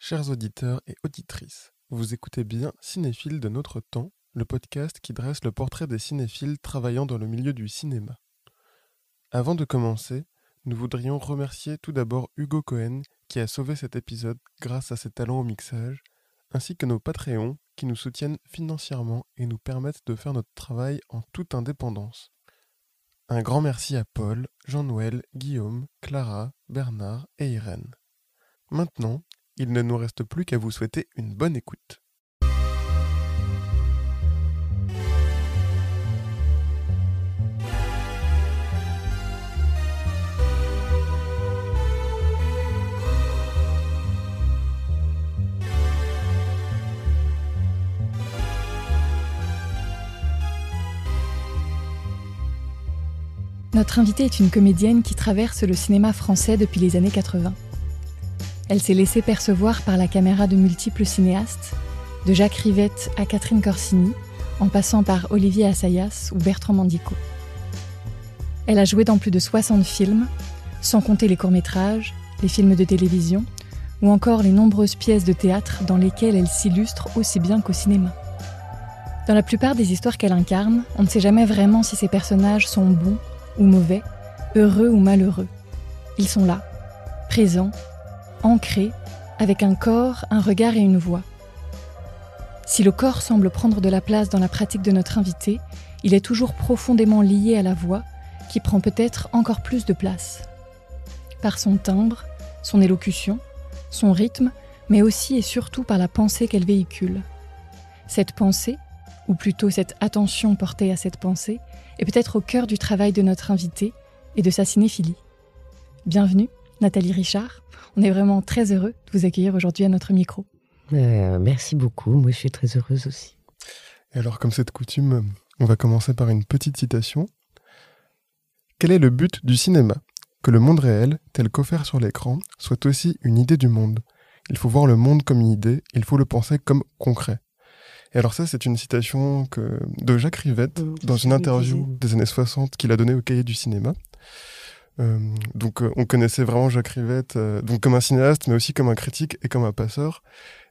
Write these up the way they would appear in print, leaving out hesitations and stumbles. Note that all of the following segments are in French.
Chers auditeurs et auditrices, vous écoutez bien Cinéphiles de notre temps, le podcast qui dresse le portrait des cinéphiles travaillant dans le milieu du cinéma. Avant de commencer, nous voudrions remercier tout d'abord Hugo Cohen qui a sauvé cet épisode grâce à ses talents au mixage, ainsi que nos Patreons qui nous soutiennent financièrement et nous permettent de faire notre travail en toute indépendance. Un grand merci à Paul, Jean-Noël, Guillaume, Clara, Bernard et Irène. Maintenant, il ne nous reste plus qu'à vous souhaiter une bonne écoute. Notre invitée est une comédienne qui traverse le cinéma français depuis les années 80. Elle s'est laissée percevoir par la caméra de multiples cinéastes, de Jacques Rivette à Catherine Corsini, en passant par Olivier Assayas ou Bertrand Mandico. Elle a joué dans plus de 60 films, sans compter les courts-métrages, les films de télévision ou encore les nombreuses pièces de théâtre dans lesquelles elle s'illustre aussi bien qu'au cinéma. Dans la plupart des histoires qu'elle incarne, on ne sait jamais vraiment si ces personnages sont bons ou mauvais, heureux ou malheureux. Ils sont là, présents, ancrés, avec un corps, un regard et une voix. Si le corps semble prendre de la place dans la pratique de notre invité, il est toujours profondément lié à la voix, qui prend peut-être encore plus de place. Par son timbre, son élocution, son rythme, mais aussi et surtout par la pensée qu'elle véhicule. Cette pensée, ou plutôt cette attention portée à cette pensée, est peut-être au cœur du travail de notre invitée et de sa cinéphilie. Bienvenue, Nathalie Richard. On est vraiment très heureux de vous accueillir aujourd'hui à notre micro. Merci beaucoup, moi je suis très heureuse aussi. Et alors, comme c'est de coutume, on va commencer par une petite citation. Quel est le but du cinéma ? Que le monde réel, tel qu'offert sur l'écran, soit aussi une idée du monde. Il faut voir le monde comme une idée, il faut le penser comme concret. Et alors ça, c'est une citation de Jacques Rivette, dans une interview des années 60 qu'il a donnée au Cahier du cinéma. On connaissait vraiment Jacques Rivette donc comme un cinéaste, mais aussi comme un critique et comme un passeur.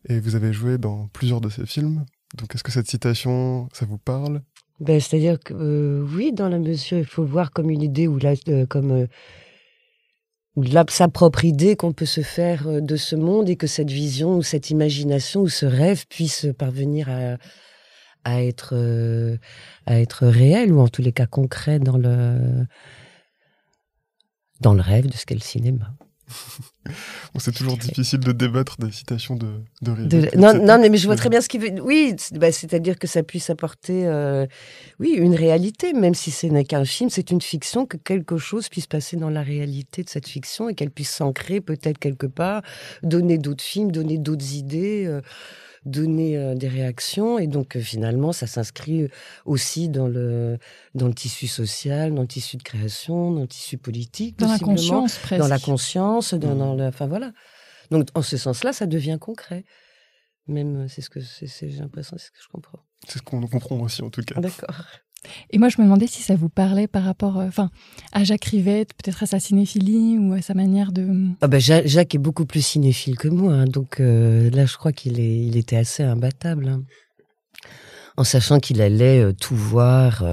Et vous avez joué dans plusieurs de ses films. Donc est-ce que cette citation, ça vous parle ? C'est-à-dire que oui, dans la mesure, il faut voir comme une idée ou sa propre idée qu'on peut se faire de ce monde et que cette vision ou cette imagination ou ce rêve puisse parvenir à être réel ou en tous les cas concret dans le rêve de ce qu'est le cinéma. C'est toujours difficile de débattre des citations de Rivette. Non, mais je vois très bien ce qu'il veut. Oui, c'est-à-dire que ça puisse apporter, une réalité, même si ce n'est qu'un film, c'est une fiction, que quelque chose puisse passer dans la réalité de cette fiction et qu'elle puisse s'ancrer peut-être quelque part, donner d'autres films, donner d'autres idées, donner des réactions. Et donc, finalement, ça s'inscrit aussi dans le tissu social, dans le tissu de création, dans le tissu politique, dans la conscience, presque. Dans la conscience, enfin voilà. Donc, en ce sens-là, ça devient concret. Même, j'ai l'impression, c'est ce que je comprends. C'est ce qu'on comprend aussi, en tout cas. D'accord. Et moi, je me demandais si ça vous parlait par rapport à Jacques Rivette, peut-être à sa cinéphilie ou à sa manière de... Jacques est beaucoup plus cinéphile que moi, hein, donc là, je crois qu'il était assez imbattable. Hein, en sachant qu'il allait tout voir,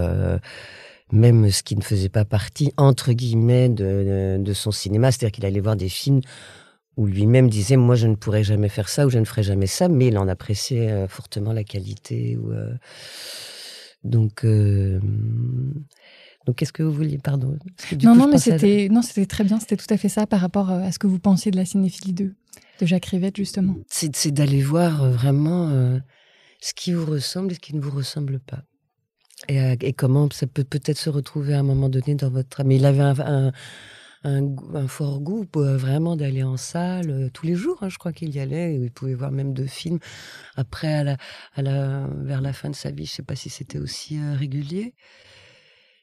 même ce qui ne faisait pas partie, entre guillemets, de son cinéma. C'est-à-dire qu'il allait voir des films où lui-même disait « Moi, je ne pourrais jamais faire ça » ou « Je ne ferai jamais ça », mais il en appréciait fortement la qualité. Donc, qu'est-ce que vous vouliez, pardon? Mais c'était très bien, c'était tout à fait ça par rapport à ce que vous pensiez de la cinéphilie de Jacques Rivette, justement. C'est d'aller voir vraiment ce qui vous ressemble et ce qui ne vous ressemble pas. Et comment ça peut peut-être se retrouver à un moment donné dans votre... Mais il avait un fort goût pour vraiment d'aller en salle tous les jours, hein, je crois qu'il y allait, il pouvait voir même 2 films. Après, vers la fin de sa vie, je ne sais pas si c'était aussi régulier,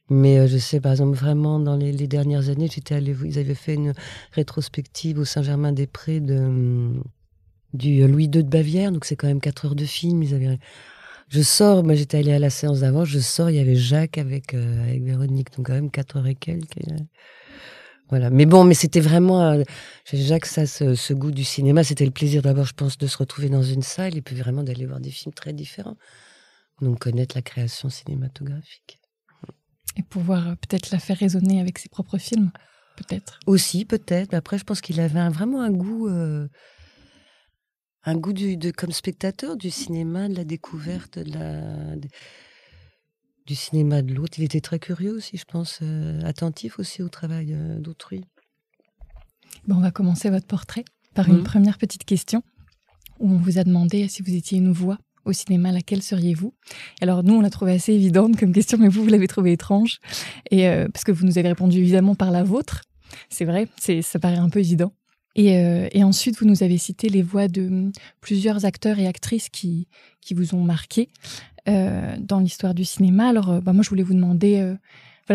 mais je sais par exemple vraiment dans les dernières années, ils avaient fait une rétrospective au Saint-Germain-des-Prés du Louis II de Bavière, donc c'est quand même 4 heures de film. Moi j'étais allée à la séance d'avant, il y avait Jacques avec Véronique, donc quand même 4 heures et quelques. Voilà. Mais c'était vraiment Jacques, ce goût du cinéma, c'était le plaisir d'abord, je pense, de se retrouver dans une salle et puis vraiment d'aller voir des films très différents. Donc connaître la création cinématographique. Et pouvoir peut-être la faire résonner avec ses propres films, peut-être. Aussi, peut-être. Après, je pense qu'il avait vraiment un goût comme spectateur du cinéma, de la découverte, du cinéma de l'autre. Il était très curieux aussi, je pense, attentif aussi au travail d'autrui. On va commencer votre portrait par une première petite question où on vous a demandé si vous étiez une voix au cinéma, laquelle seriez-vous? Alors nous, on l'a trouvé assez évidente comme question, mais vous l'avez trouvé étrange. Et parce que vous nous avez répondu évidemment par la vôtre. C'est vrai, ça paraît un peu évident. Et ensuite, vous nous avez cité les voix de plusieurs acteurs et actrices qui vous ont marqué dans l'histoire du cinéma. Alors, moi, je voulais vous demander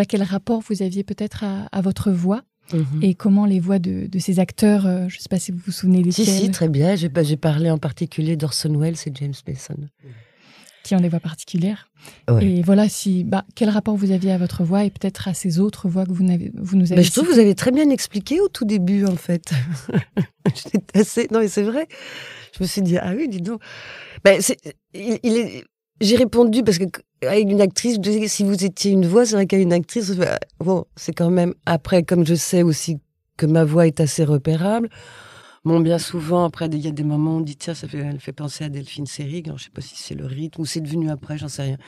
quel rapport vous aviez peut-être à votre voix et comment les voix de ces acteurs, je ne sais pas si vous vous souvenez desquels. Si, très bien. J'ai parlé en particulier d'Orson Welles et James Mason. Qui ont des voix particulières. Ouais. Et voilà, quel rapport vous aviez à votre voix et peut-être à ces autres voix que vous nous avez Je trouve que vous avez très bien expliqué au tout début, en fait. J'étais assez... Non, mais c'est vrai. Je me suis dit, ah oui, dis donc. J'ai répondu parce que avec une actrice, je disais, si vous étiez une voix, c'est vrai qu'à une actrice, bon, c'est quand même... Après, comme je sais aussi que ma voix est assez repérable, bon, bien souvent, après, il y a des moments où on dit, tiens, elle fait penser à Delphine Seyrig. Alors, je ne sais pas si c'est le rythme ou c'est devenu après, j'en sais rien.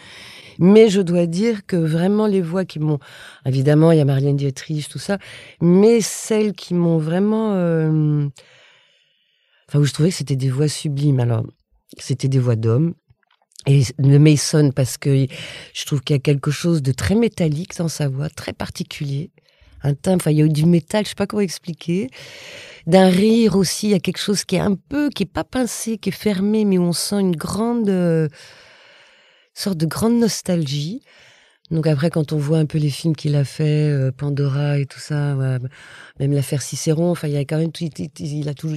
Mais je dois dire que vraiment, les voix qui m'ont... Évidemment, il y a Marlène Dietrich, tout ça. Mais celles qui m'ont vraiment... Enfin, où je trouvais que c'était des voix sublimes. Alors, c'était des voix d'hommes. Et de Mason, parce que je trouve qu'il y a quelque chose de très métallique dans sa voix, très particulier. Un timbre, enfin, il y a du métal, je sais pas comment expliquer. D'un rire aussi, il y a quelque chose qui est pas pincé, qui est fermé, mais où on sent une sorte de grande nostalgie. Donc après, quand on voit un peu les films qu'il a fait, Pandora et tout ça, ouais, même l'affaire Cicéron, enfin, il y a quand même il a toujours,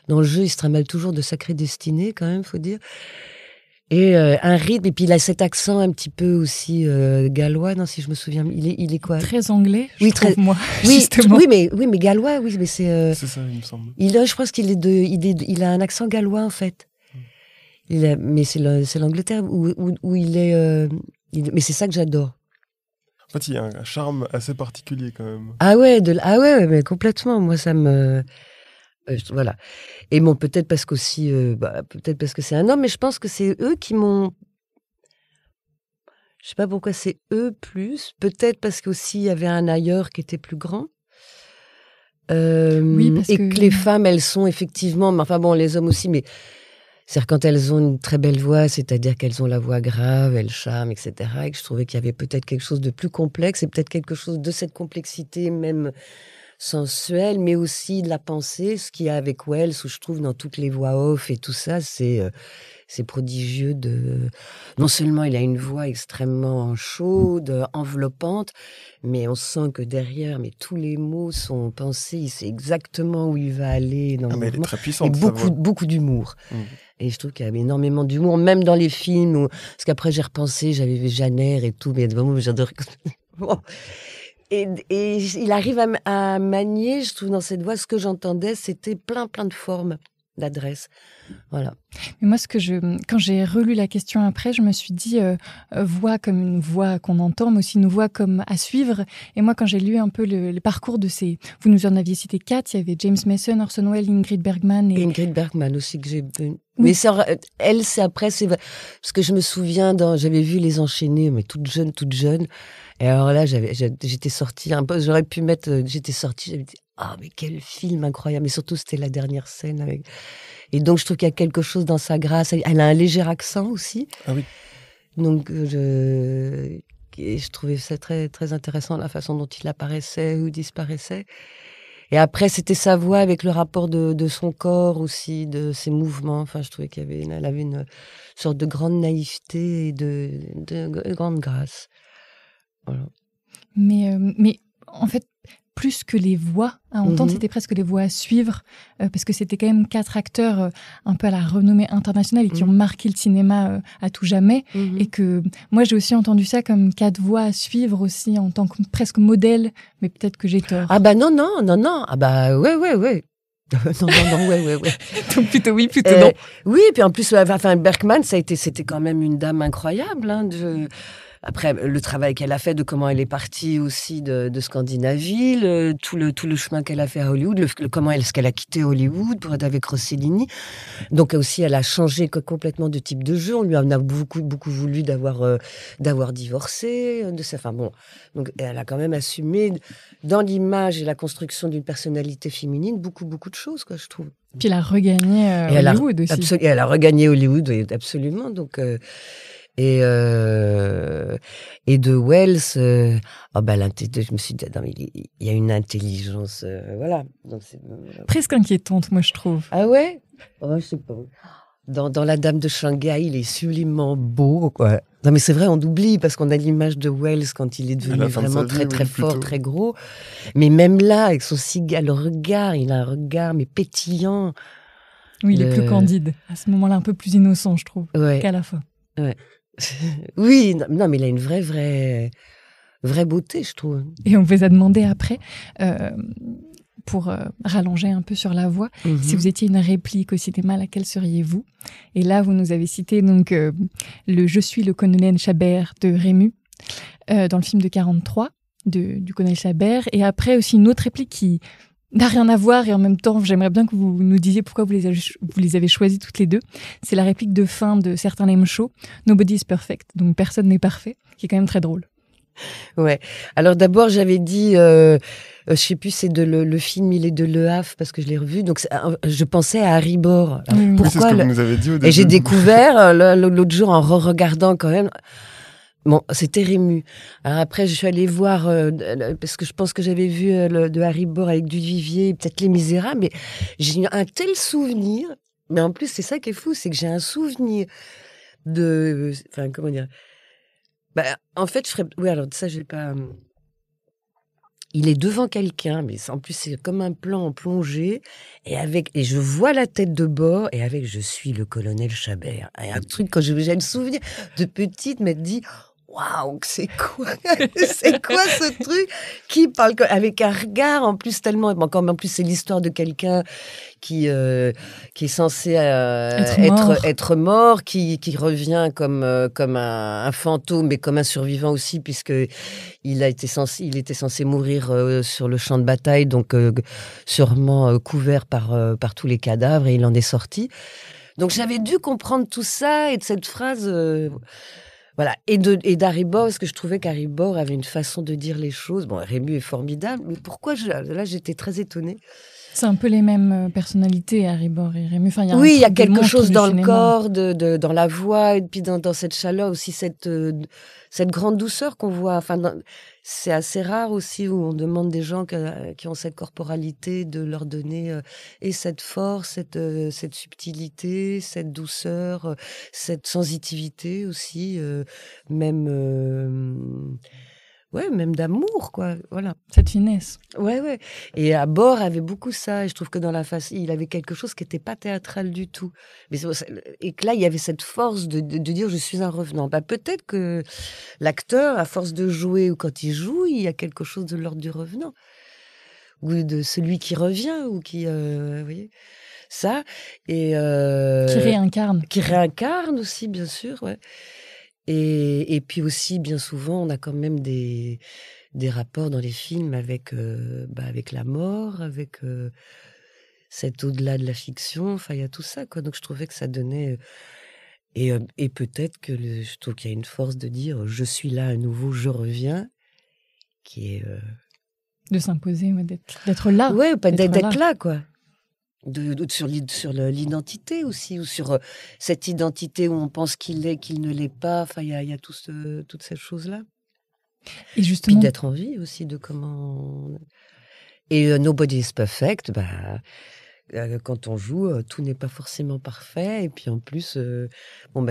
dans le jeu, il se trimballe toujours de sacrées destinées, quand même, faut dire. Et un rythme, et puis il a cet accent un petit peu aussi gallois, non, si je me souviens. Il est quoi? Très anglais, oui, je trouve, moi, oui, justement. Oui, mais gallois, oui, mais c'est... C'est ça, il me semble. Je pense il a un accent gallois, en fait. Mais c'est l'Angleterre où il est... mais c'est ça que j'adore. En fait, il y a un charme assez particulier, quand même. Ah ouais, mais complètement. Moi, ça me... voilà. Et bon, peut-être parce qu'aussi, peut-être parce que c'est un homme, mais je pense que c'est eux qui m'ont... Je sais pas pourquoi c'est eux plus. Peut-être parce qu'aussi il y avait un ailleurs qui était plus grand. Oui, parce et que les femmes, elles sont effectivement... Enfin bon, les hommes aussi, mais... C'est-à-dire quand elles ont une très belle voix, c'est-à-dire qu'elles ont la voix grave, elles charment, etc. Et que je trouvais qu'il y avait peut-être quelque chose de plus complexe et peut-être quelque chose de cette complexité même sensuelle, mais aussi de la pensée, ce qu'il y a avec Wells, où je trouve dans toutes les voix off et tout ça, c'est prodigieux de... Non seulement il a une voix extrêmement chaude, enveloppante, mais on sent que derrière, mais tous les mots sont pensés, il sait exactement où il va aller dans le mais elle est mouvement. très puissante, Et beaucoup d'humour. Et je trouve qu'il y avait énormément d'humour, même dans les films, parce qu'après j'ai repensé, j'avais vu Jeanner et tout, mais vraiment j'adore. Bon. Et il arrive à manier, je trouve, dans cette voix, ce que j'entendais, c'était plein de formes d'adresse. Voilà. Mais moi, quand j'ai relu la question après, je me suis dit voix comme une voix qu'on entend, mais aussi une voix comme à suivre. Et moi, quand j'ai lu un peu le parcours de ces... Vous nous en aviez cité 4, il y avait James Mason, Orson Welles, Ingrid Bergman. Et Ingrid Bergman aussi, que j'ai... Oui. Mais elle, c'est après... Parce que je me souviens, j'avais vu Les Enchaînés, mais toute jeune. Et alors là, j'étais sortie un peu... J'aurais pu mettre... J'étais sortie, j'avais dit, ah, mais quel film incroyable. Mais surtout, c'était la dernière scène avec... Et donc, je trouve qu'il y a quelque chose dans sa grâce. Elle a un léger accent aussi. Ah oui. Donc, je trouvais ça très, très intéressant, la façon dont il apparaissait ou disparaissait. Et après, c'était sa voix avec le rapport de son corps aussi, de ses mouvements. Enfin, je trouvais elle avait une sorte de grande naïveté et de grande grâce. Voilà. Mais en fait, plus que les voix à entendre, c'était presque les voix à suivre, parce que c'était quand même 4 acteurs un peu à la renommée internationale et qui ont marqué le cinéma à tout jamais. Et que moi, j'ai aussi entendu ça comme 4 voix à suivre aussi en tant que presque modèle, mais peut-être que j'ai tort. Ah bah non. Ah bah ouais. non, ouais. Donc plutôt oui, plutôt non. Oui, puis en plus, Bergman, c'était quand même une dame incroyable. Après, le travail qu'elle a fait, de comment elle est partie aussi de Scandinavie, tout le chemin qu'elle a fait à Hollywood, comment est-ce qu'elle a quitté Hollywood pour être avec Rossellini. Donc aussi, elle a changé complètement de type de jeu. On lui en a beaucoup voulu d'avoir divorcé, donc elle a quand même assumé dans l'image et la construction d'une personnalité féminine beaucoup de choses, quoi, je trouve. Puis elle a regagné Hollywood aussi. Elle a regagné Hollywood, absolument. Donc et de Wells, je me suis dit, non, mais il y a une intelligence, voilà. Donc presque inquiétante, moi, je trouve. Ah ouais? Oh, je sais pas. Dans La Dame de Shanghai, il est sublimement beau, quoi. Non, mais c'est vrai, on oublie parce qu'on a l'image de Wells quand il est devenu vraiment très fort, très gros. Mais même là, avec son cigare, le regard, il a un regard mais pétillant. Oui, il est plus candide. À ce moment-là, un peu plus innocent, je trouve, qu'à la fin. Ouais. Oui, non, mais il a une vraie beauté, je trouve. Et on vous a demandé après, pour rallonger un peu sur la voix, si vous étiez une réplique au cinéma, laquelle seriez-vous? Et là, vous nous avez cité donc le « Je suis le colonel Chabert » de Rému, dans le film de 43, du colonel Chabert. Et après aussi une autre réplique qui n'a rien à voir, et en même temps, j'aimerais bien que vous nous disiez pourquoi vous les avez choisies toutes les deux. C'est la réplique de fin de Certains l'aiment chaud, « Nobody is perfect », donc personne n'est parfait, qui est quand même très drôle. Ouais. Alors d'abord, j'avais dit, je sais plus, c'est le film, il est de Le Havre, parce que je l'ai revu, donc je pensais à Harry Bor. Pourquoi c'est ce que vous nous avez dit au début. Et j'ai découvert l'autre jour en re-regardant quand même. Bon, c'était Rému. Alors après, je suis allée voir, parce que je pense que j'avais vu de Harry Bor avec Duvivier, peut-être Les Misérables, mais j'ai eu un tel souvenir. Mais en plus, c'est ça qui est fou, c'est que j'ai un souvenir comment dire. En fait, oui, alors ça, je vais pas. Il est devant quelqu'un, mais en plus, c'est comme un plan en plongée, et je vois la tête de Bor, et avec, je suis le colonel Chabert. Et un truc, quand j'ai le souvenir de petite, m'être dit, waouh, c'est quoi ce truc qui parle avec un regard en plus tellement, en plus c'est l'histoire de quelqu'un qui est censé être mort, qui revient comme un fantôme, mais comme un survivant aussi, puisque il était censé mourir sur le champ de bataille, donc sûrement couvert par tous les cadavres, et il en est sorti. Donc j'avais dû comprendre tout ça, et de cette phrase. Voilà, et d'Harry Bor, parce que je trouvais qu'Harry Bor avait une façon de dire les choses. Bon, Rému est formidable, mais pourquoi là, j'étais très étonnée. C'est un peu les mêmes personnalités, Harry Bor et Rému. Enfin, il y a quelque chose dans le corps, dans la voix, et puis dans cette chaleur aussi, cette grande douceur qu'on voit. Enfin, c'est assez rare aussi où on demande des gens qui ont cette corporalité de leur donner et cette force, cette subtilité, cette douceur, cette sensitivité aussi, même d'amour, quoi. Voilà. Cette finesse. Ouais. Et à Bor avait beaucoup ça. Et je trouve que dans la face, il avait quelque chose qui n'était pas théâtral du tout. Et que là, il y avait cette force de dire je suis un revenant. Peut-être que l'acteur, à force de jouer ou quand il joue, il y a quelque chose de l'ordre du revenant. Ou de celui qui revient, ou qui. Vous voyez ça. Et, qui réincarne. Qui réincarne aussi, bien sûr, ouais. Et puis aussi, bien souvent, on a quand même des rapports dans les films avec la mort, avec cet au-delà de la fiction. Enfin, il y a tout ça, quoi. Donc, je trouvais que ça donnait... Et peut-être que je trouve qu'il y a une force de dire « je suis là à nouveau, je reviens », qui est... De s'imposer, d'être là. Ouais, d'être là, quoi. Sur l'identité aussi, ou sur cette identité où on pense qu'il est, qu'il ne l'est pas. Enfin, il y a toutes ces choses-là. Et justement... Puis d'être en vie aussi, de comment... Et Nobody is perfect, quand on joue, tout n'est pas forcément parfait. Et puis en plus,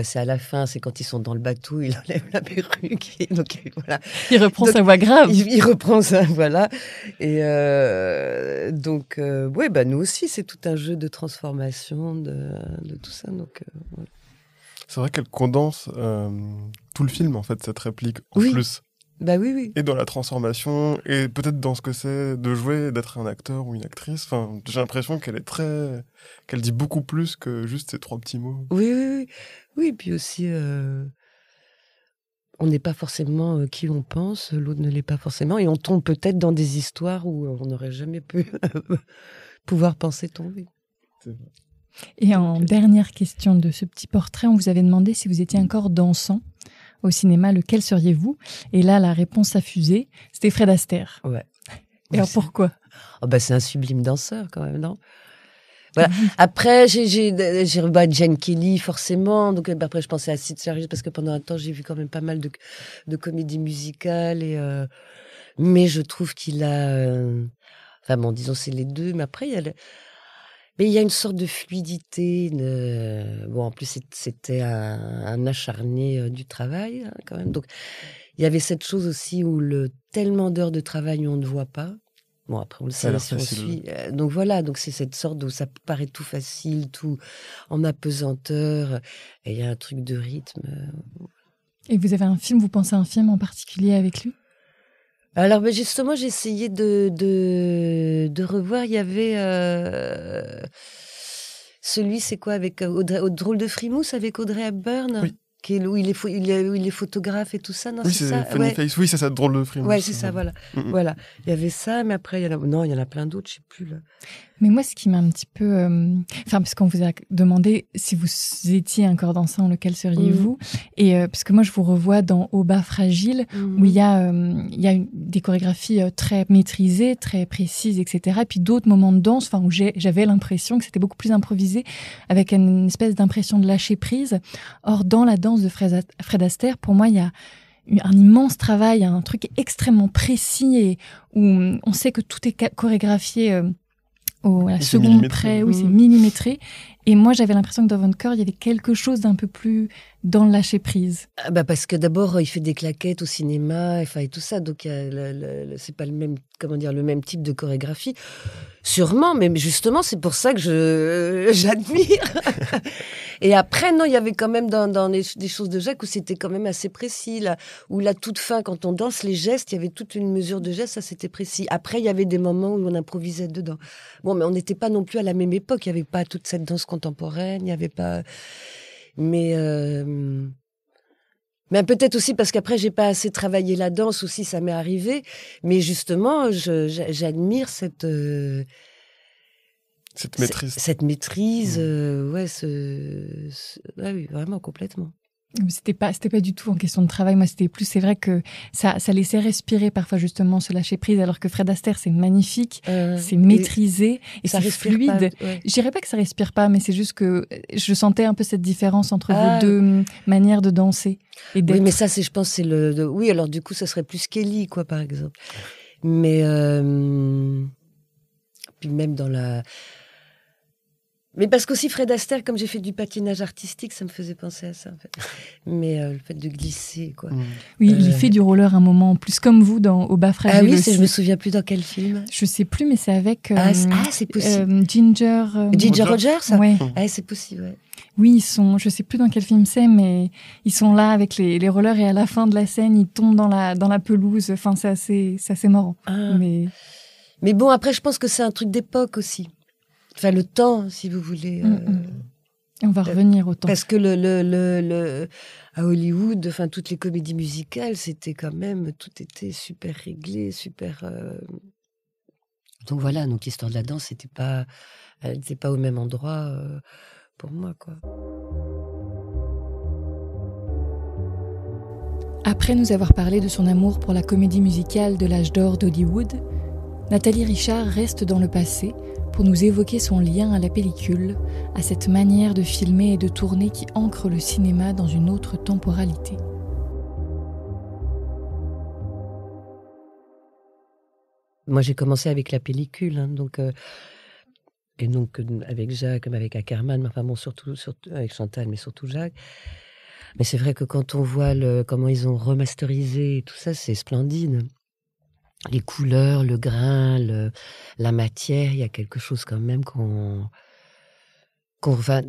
c'est à la fin, c'est quand ils sont dans le bateau, il enlève la perruque. Et donc voilà. Il reprend sa voix grave. Il reprend ça, voilà. Et nous aussi, c'est tout un jeu de transformation de tout ça. Donc, voilà. C'est vrai qu'elle condense tout le film, en fait, cette réplique, en plus. Bah oui. Et dans la transformation, et peut-être dans ce que c'est de jouer, d'être un acteur ou une actrice. Enfin, j'ai l'impression qu'elle dit beaucoup plus que juste ces 3 petits mots. Oui, et puis aussi, on n'est pas forcément qui on pense, l'autre ne l'est pas forcément, et on tombe peut-être dans des histoires où on n'aurait jamais pu pouvoir penser tomber. C'est vrai. Et en dernière question de ce petit portrait, on vous avait demandé si vous étiez encore dansant au cinéma, lequel seriez-vous? Et là, la réponse a fusé, c'était Fred Astaire. Ouais. Et alors pourquoi? C'est un sublime danseur quand même, non? Voilà. Après, j'ai Jane Kelly, forcément. Donc, après, je pensais à Sid Charles, parce que pendant un temps, j'ai vu quand même pas mal de comédies musicales. Mais je trouve qu'il a... disons, c'est les deux. Mais après, il y a une sorte de fluidité. En plus, c'était un acharné du travail, hein, quand même. Donc, il y avait cette chose aussi où tellement d'heures de travail où on ne voit pas. Bon, après, on le sait, si on suit. Donc voilà, donc c'est cette sorte où ça paraît tout facile, tout en apesanteur. Et il y a un truc de rythme. Et vous avez vous pensez à un film en particulier avec lui? Alors, justement, j'ai essayé de revoir. Il y avait celui, c'est quoi, avec au Drôle de Frimousse, avec Audrey Hepburn, oui. Où il est photographe et tout ça. Non, oui, c'est ça. Funny Face. Oui, c'est ça, Drôle de Frimousse. Ouais, c'est ça, voilà. Voilà. Il y avait ça, mais après, il y en a plein d'autres, je sais plus là. Mais moi, ce qui m'a un petit peu... parce qu'on vous a demandé si vous étiez encore dansant, lequel seriez-vous? Et parce que moi, je vous revois dans Au bas fragile, où il y a des chorégraphies très maîtrisées, très précises, etc. Et puis d'autres moments de danse où j'avais l'impression que c'était beaucoup plus improvisé, avec une espèce d'impression de lâcher prise. Or, dans la danse de Fred Astaire, pour moi, il y a un immense travail, un truc extrêmement précis et où on sait que tout est chorégraphié à la seconde près, oui, c'est millimétré. Et moi, j'avais l'impression que dans votre corps, il y avait quelque chose d'un peu plus dans le lâcher prise. Parce que d'abord, il fait des claquettes au cinéma, et tout ça, donc c'est pas le même type de chorégraphie. Sûrement, mais justement, c'est pour ça que j'admire. Et après, non, il y avait quand même dans des choses de Jacques où c'était quand même assez précis, là, où la toute fin, quand on danse les gestes, il y avait toute une mesure de gestes, ça c'était précis. Après, il y avait des moments où on improvisait dedans. Bon, mais on n'était pas non plus à la même époque, il n'y avait pas toute cette danse contemporaine, il n'y avait pas... Mais peut-être aussi parce qu'après, j'ai pas assez travaillé la danse aussi, ça m'est arrivé. Mais justement, j'admire cette maîtrise. Cette maîtrise, oui, vraiment, complètement. C'était pas du tout en question de travail. Moi, c'est vrai que ça laissait respirer parfois justement ce lâcher prise, alors que Fred Astaire, c'est magnifique, c'est maîtrisé et c'est fluide. Je dirais pas que ça respire pas, mais c'est juste que je sentais un peu cette différence entre vos deux manières de danser et d'être. Oui, mais ça, je pense, c'est oui, alors du coup, ça serait plus Kelly, quoi, par exemple. Mais puis même dans la... Mais parce qu'aussi Fred Astaire, comme j'ai fait du patinage artistique, ça me faisait penser à ça, en fait. Mais le fait de glisser, quoi. Oui, il fait du roller un moment, plus comme vous dans Au bas fragile. Ah oui, aussi. Je me souviens plus dans quel film. Je sais plus, mais c'est avec c'est possible. Ginger Rogers. Ouais. C'est possible, ouais. Oui, je sais plus dans quel film c'est, mais ils sont là avec les rollers et à la fin de la scène, ils tombent dans la pelouse. Enfin, c'est assez marrant. Mais bon, après, je pense que c'est un truc d'époque aussi. Enfin, le temps, si vous voulez. On va revenir au temps. Parce que à Hollywood, enfin, toutes les comédies musicales, c'était quand même, tout était super réglé, super. Donc voilà, donc l'histoire de la danse, elle n'était pas au même endroit pour moi, quoi. Après nous avoir parlé de son amour pour la comédie musicale de l'âge d'or d'Hollywood, Nathalie Richard reste dans le passé pour nous évoquer son lien à la pellicule, à cette manière de filmer et de tourner qui ancre le cinéma dans une autre temporalité. Moi, j'ai commencé avec la pellicule, donc Et donc, avec Jacques, comme avec Ackerman, enfin bon, surtout avec Chantal, mais surtout Jacques. Mais c'est vrai que quand on voit comment ils ont remasterisé et tout ça, c'est splendide. Les couleurs, le grain, la matière, il y a quelque chose quand même qu'on va...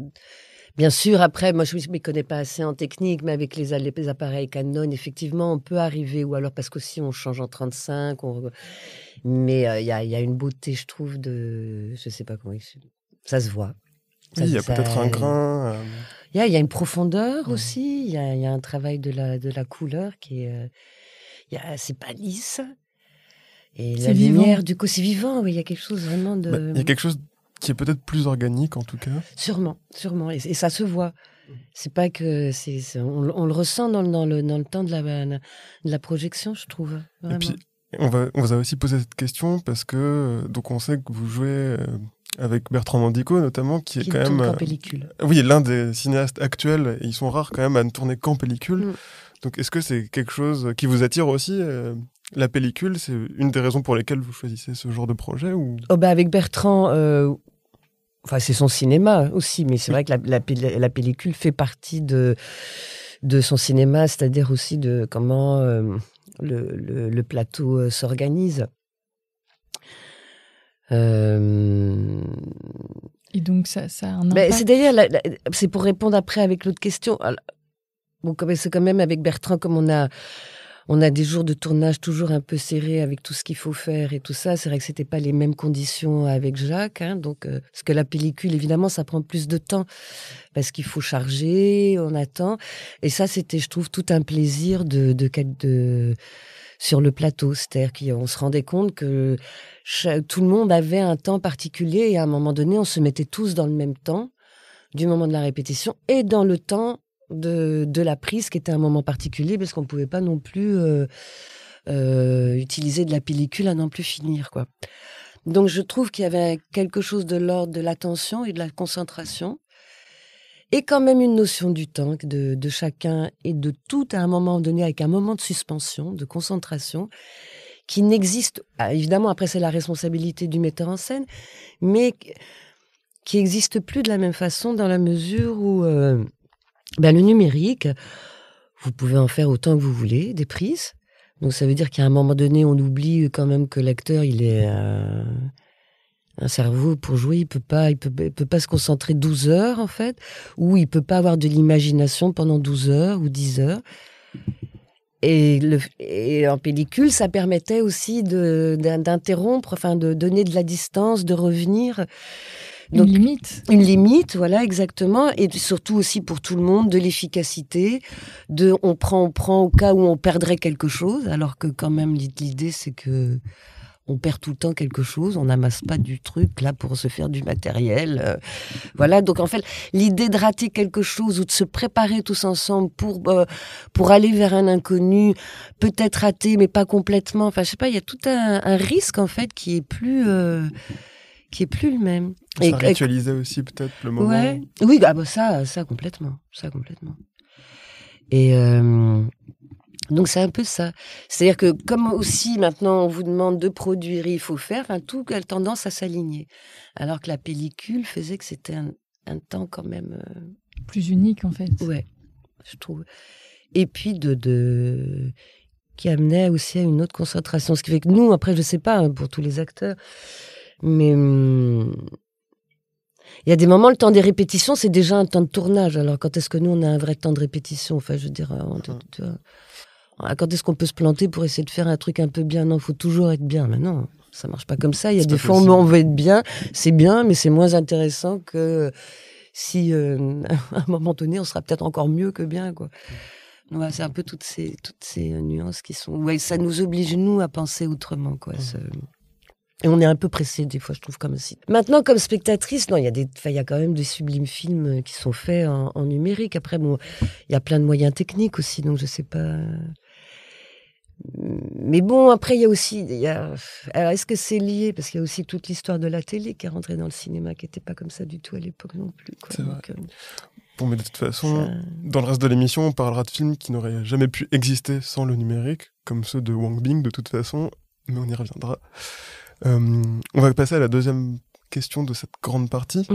Bien sûr, après, moi, je ne m'y connais pas assez en technique, mais avec les appareils Canon, effectivement, on peut arriver, ou alors parce qu'aussi on change en 35, mais il y a une beauté, je trouve, je ne sais pas comment ça se voit. Oui, il y a peut-être un grain. Il y a une profondeur aussi, il y a un travail de la couleur qui est... c'est pas lisse. Et la lumière, du coup, c'est vivant, oui, il y a quelque chose vraiment de... Il y a quelque chose qui est peut-être plus organique, en tout cas. Sûrement. Et ça se voit. C'est pas que... on le ressent dans le temps de la projection, je trouve. Vraiment. Et puis, on vous a aussi posé cette question parce que... donc, on sait que vous jouez avec Bertrand Mandico, notamment, qui est quand même... en pellicule. Oui, l'un des cinéastes actuels. Et ils sont rares, quand même, à ne tourner qu'en pellicule. Donc, est-ce que c'est quelque chose qui vous attire aussi la pellicule, c'est une des raisons pour lesquelles vous choisissez ce genre de projet ou... Avec Bertrand, c'est son cinéma aussi, mais c'est vrai que la pellicule fait partie de son cinéma, c'est-à-dire aussi de comment le plateau s'organise. Et donc ça a un impact. C'est d'ailleurs, c'est pour répondre après avec l'autre question. Bon, c'est quand même avec Bertrand, comme on a des jours de tournage toujours un peu serrés avec tout ce qu'il faut faire et tout ça. C'est vrai que c'était pas les mêmes conditions avec Jacques, hein, donc parce que la pellicule, évidemment, ça prend plus de temps parce qu'il faut charger, on attend. Et ça, c'était, je trouve, tout un plaisir sur le plateau. C'est-à-dire qu'on se rendait compte que tout le monde avait un temps particulier et à un moment donné, on se mettait tous dans le même temps, du moment de la répétition et dans le temps de la prise, qui était un moment particulier, parce qu'on ne pouvait pas non plus utiliser de la pellicule à n'en plus finir, quoi. Donc je trouve qu'il y avait quelque chose de l'ordre de l'attention et de la concentration, et quand même une notion du temps de chacun et de tout à un moment donné, avec un moment de suspension, de concentration, qui n'existe... évidemment, après c'est la responsabilité du metteur en scène, mais qui n'existe plus de la même façon dans la mesure où... le numérique, vous pouvez en faire autant que vous voulez, des prises. Donc ça veut dire qu'à un moment donné, on oublie quand même que l'acteur, il est un cerveau pour jouer, il peut pas se concentrer 12 heures en fait, ou il peut pas avoir de l'imagination pendant 12 heures ou 10 heures. Et en pellicule, ça permettait aussi d'interrompre, enfin de donner de la distance, de revenir. Donc, une limite, voilà, exactement. Et surtout aussi pour tout le monde, de l'efficacité, on prend au cas où on perdrait quelque chose, alors que quand même l'idée c'est que on perd tout le temps quelque chose, on n'amasse pas du truc là pour se faire du matériel. Voilà, donc en fait, l'idée de rater quelque chose ou de se préparer tous ensemble pour aller vers un inconnu, peut-être raté mais pas complètement, enfin je sais pas, il y a tout un risque en fait qui est plus le même. Ça ritualisait aussi peut-être le moment. Ouais. Oui, ça complètement. Et donc c'est un peu ça. C'est-à-dire que comme aussi maintenant on vous demande de produire, il faut faire, tout a tendance à s'aligner. Alors que la pellicule faisait que c'était un temps quand même... plus unique en fait. Ouais, je trouve. Et puis qui amenait aussi à une autre concentration. Ce qui fait que nous, après je sais pas, pour tous les acteurs, mais il y a des moments, le temps des répétitions, c'est déjà un temps de tournage. Alors, quand est-ce que nous, on a un vrai temps de répétition? Enfin, je veux dire, quand est-ce qu'on peut se planter pour essayer de faire un truc un peu bien? Non, il faut toujours être bien. Mais non, ça marche pas comme ça. Il y a des fois où on veut être bien. C'est bien, mais c'est moins intéressant que si, à un moment donné, on sera peut-être encore mieux que bien, quoi. Ouais, c'est un peu toutes ces nuances qui sont... Ouais, ça nous oblige, nous, à penser autrement, quoi. Et on est un peu pressé des fois, je trouve, comme si. Maintenant, comme spectatrice, non, il y a quand même des sublimes films qui sont faits en numérique. Après, bon, il y a plein de moyens techniques aussi, donc je sais pas. Mais bon, après, il y a aussi... Alors, est-ce que c'est lié? Parce qu'il y a aussi toute l'histoire de la télé qui est rentrée dans le cinéma, qui n'était pas comme ça du tout à l'époque non plus, quoi. C'est vrai. Bon, mais de toute façon, dans le reste de l'émission, on parlera de films qui n'auraient jamais pu exister sans le numérique, comme ceux de Wang Bing, de toute façon, mais on y reviendra. On va passer à la deuxième question de cette grande partie.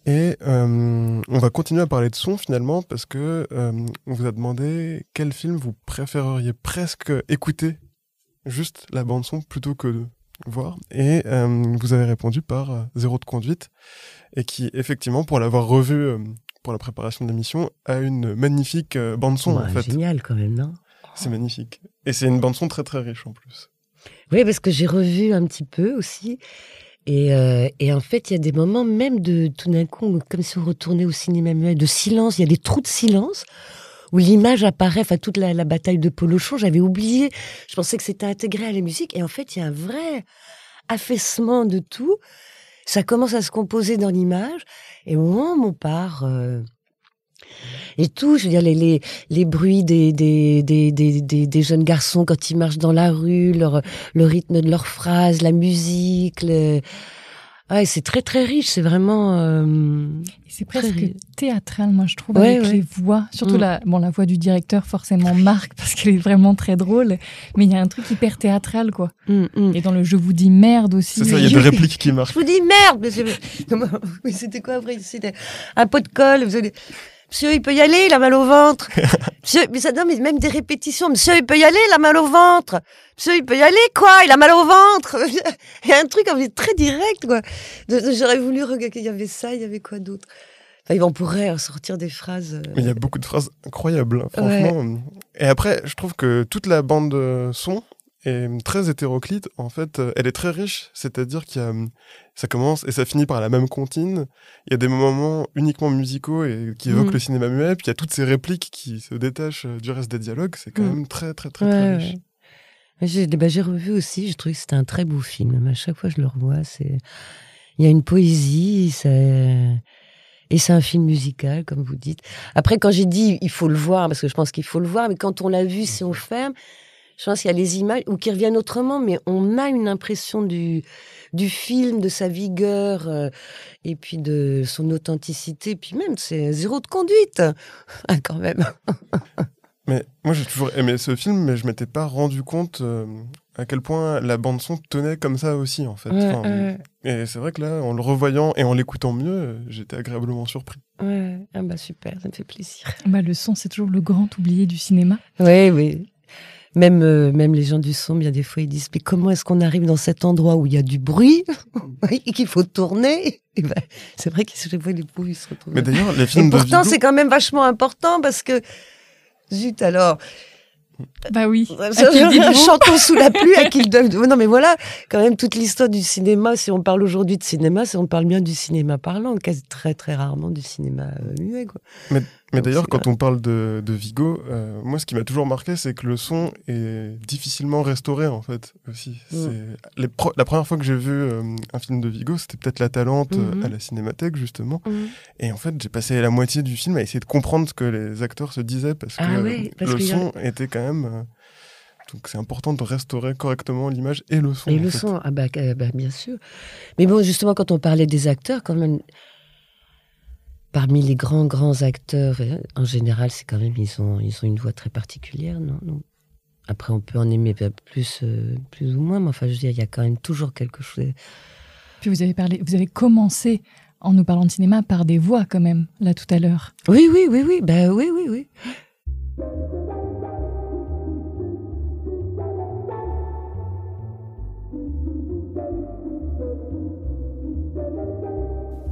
Et on va continuer à parler de son finalement, parce que on vous a demandé quel film vous préféreriez presque écouter, juste la bande-son, plutôt que de voir. Et vous avez répondu par Zéro de conduite, et qui, effectivement, pour l'avoir revu pour la préparation de l'émission, a une magnifique bande-son, en fait. Génial, quand même, non ? C'est magnifique. Et c'est une bande-son très très riche, en plus. Oui, parce que j'ai revu un petit peu aussi. Et en fait, il y a des moments même de, tout d'un coup, comme si on retournait au cinéma muet, de silence. Il y a des trous de silence où l'image apparaît. Enfin, toute la bataille de Polochon, j'avais oublié. Je pensais que c'était intégré à la musique. Et en fait, il y a un vrai affaissement de tout. Ça commence à se composer dans l'image. Et au moment où on part... Et tout, je veux dire, les bruits des jeunes garçons quand ils marchent dans la rue, le rythme de leurs phrases, la musique, ouais, c'est très très riche, c'est vraiment... c'est presque théâtral, moi je trouve, avec les voix. Surtout la voix du directeur forcément marque parce qu'elle est vraiment très drôle, mais il y a un truc hyper théâtral, quoi. Et dans le Je vous dis merde aussi. C'est ça, il y a des répliques qui marquent. Je vous dis merde, mais c'était quoi après? C'était un pot de colle, vous allez... Monsieur, il peut y aller, il a mal au ventre. Monsieur, mais même des répétitions. Monsieur, il peut y aller, il a mal au ventre. Monsieur, il peut y aller, quoi, il a mal au ventre. Il y a un truc très direct, quoi. J'aurais voulu regarder, il y avait ça, il y avait quoi d'autre. Enfin, on pourrait sortir des phrases. Mais il y a beaucoup de phrases incroyables, hein, franchement. Ouais. Et après, je trouve que toute la bande son est très hétéroclite. En fait, elle est très riche. C'est-à-dire ça commence et ça finit par la même comptine. Il y a des moments uniquement musicaux et qui évoquent le cinéma muet. Puis il y a toutes ces répliques qui se détachent du reste des dialogues. C'est quand même très, très, très, très riche. Ouais. J'ai revu aussi. J'ai trouvé que c'était un très beau film. À chaque fois que je le revois, il y a une poésie. Et c'est un film musical, comme vous dites. Après, quand j'ai dit il faut le voir, parce que je pense qu'il faut le voir, mais quand on l'a vu, si on ferme, je pense qu'il y a les images ou qui reviennent autrement, mais on a une impression du film, de sa vigueur, et puis de son authenticité, puis même c'est Zéro de conduite, quand même. Mais moi j'ai toujours aimé ce film, mais je m'étais pas rendu compte à quel point la bande son tenait comme ça aussi, en fait. Et c'est vrai que là, en le revoyant et en l'écoutant mieux, j'étais agréablement surpris. Ouais, ah bah super, ça me fait plaisir. Le son, c'est toujours le grand oublié du cinéma. Oui. Même les gens du son, bien des fois, ils disent « Mais comment est-ce qu'on arrive dans cet endroit où il y a du bruit et qu'il faut tourner ?» C'est vrai qu'ils se retrouvent. Mais d'ailleurs, les films de pourtant, c'est quand même vachement important parce que... Zut, alors... Bah oui. Chantons sous la pluie à qui le donne. Non, mais voilà, quand même, toute l'histoire du cinéma, si on parle aujourd'hui de cinéma, on parle bien du cinéma parlant, quasi très, très rarement du cinéma muet, quoi. Mais d'ailleurs, quand on parle de Vigo, moi, ce qui m'a toujours marqué, c'est que le son est difficilement restauré, en fait, aussi. La première fois que j'ai vu un film de Vigo, c'était peut-être La Talente à la Cinémathèque, justement. Et en fait, j'ai passé la moitié du film à essayer de comprendre ce que les acteurs se disaient, parce que le son était quand même... Donc c'est important de restaurer correctement l'image et le son. Et le son, bien sûr. Mais bon, justement, quand on parlait des acteurs, quand même... Parmi les grands acteurs, en général, c'est quand même ils ont une voix très particulière, non. Après, on peut en aimer plus ou moins, mais enfin, je veux dire, il y a quand même toujours quelque chose. Puis vous avez commencé en nous parlant de cinéma par des voix quand même, là tout à l'heure. Oui. Oui.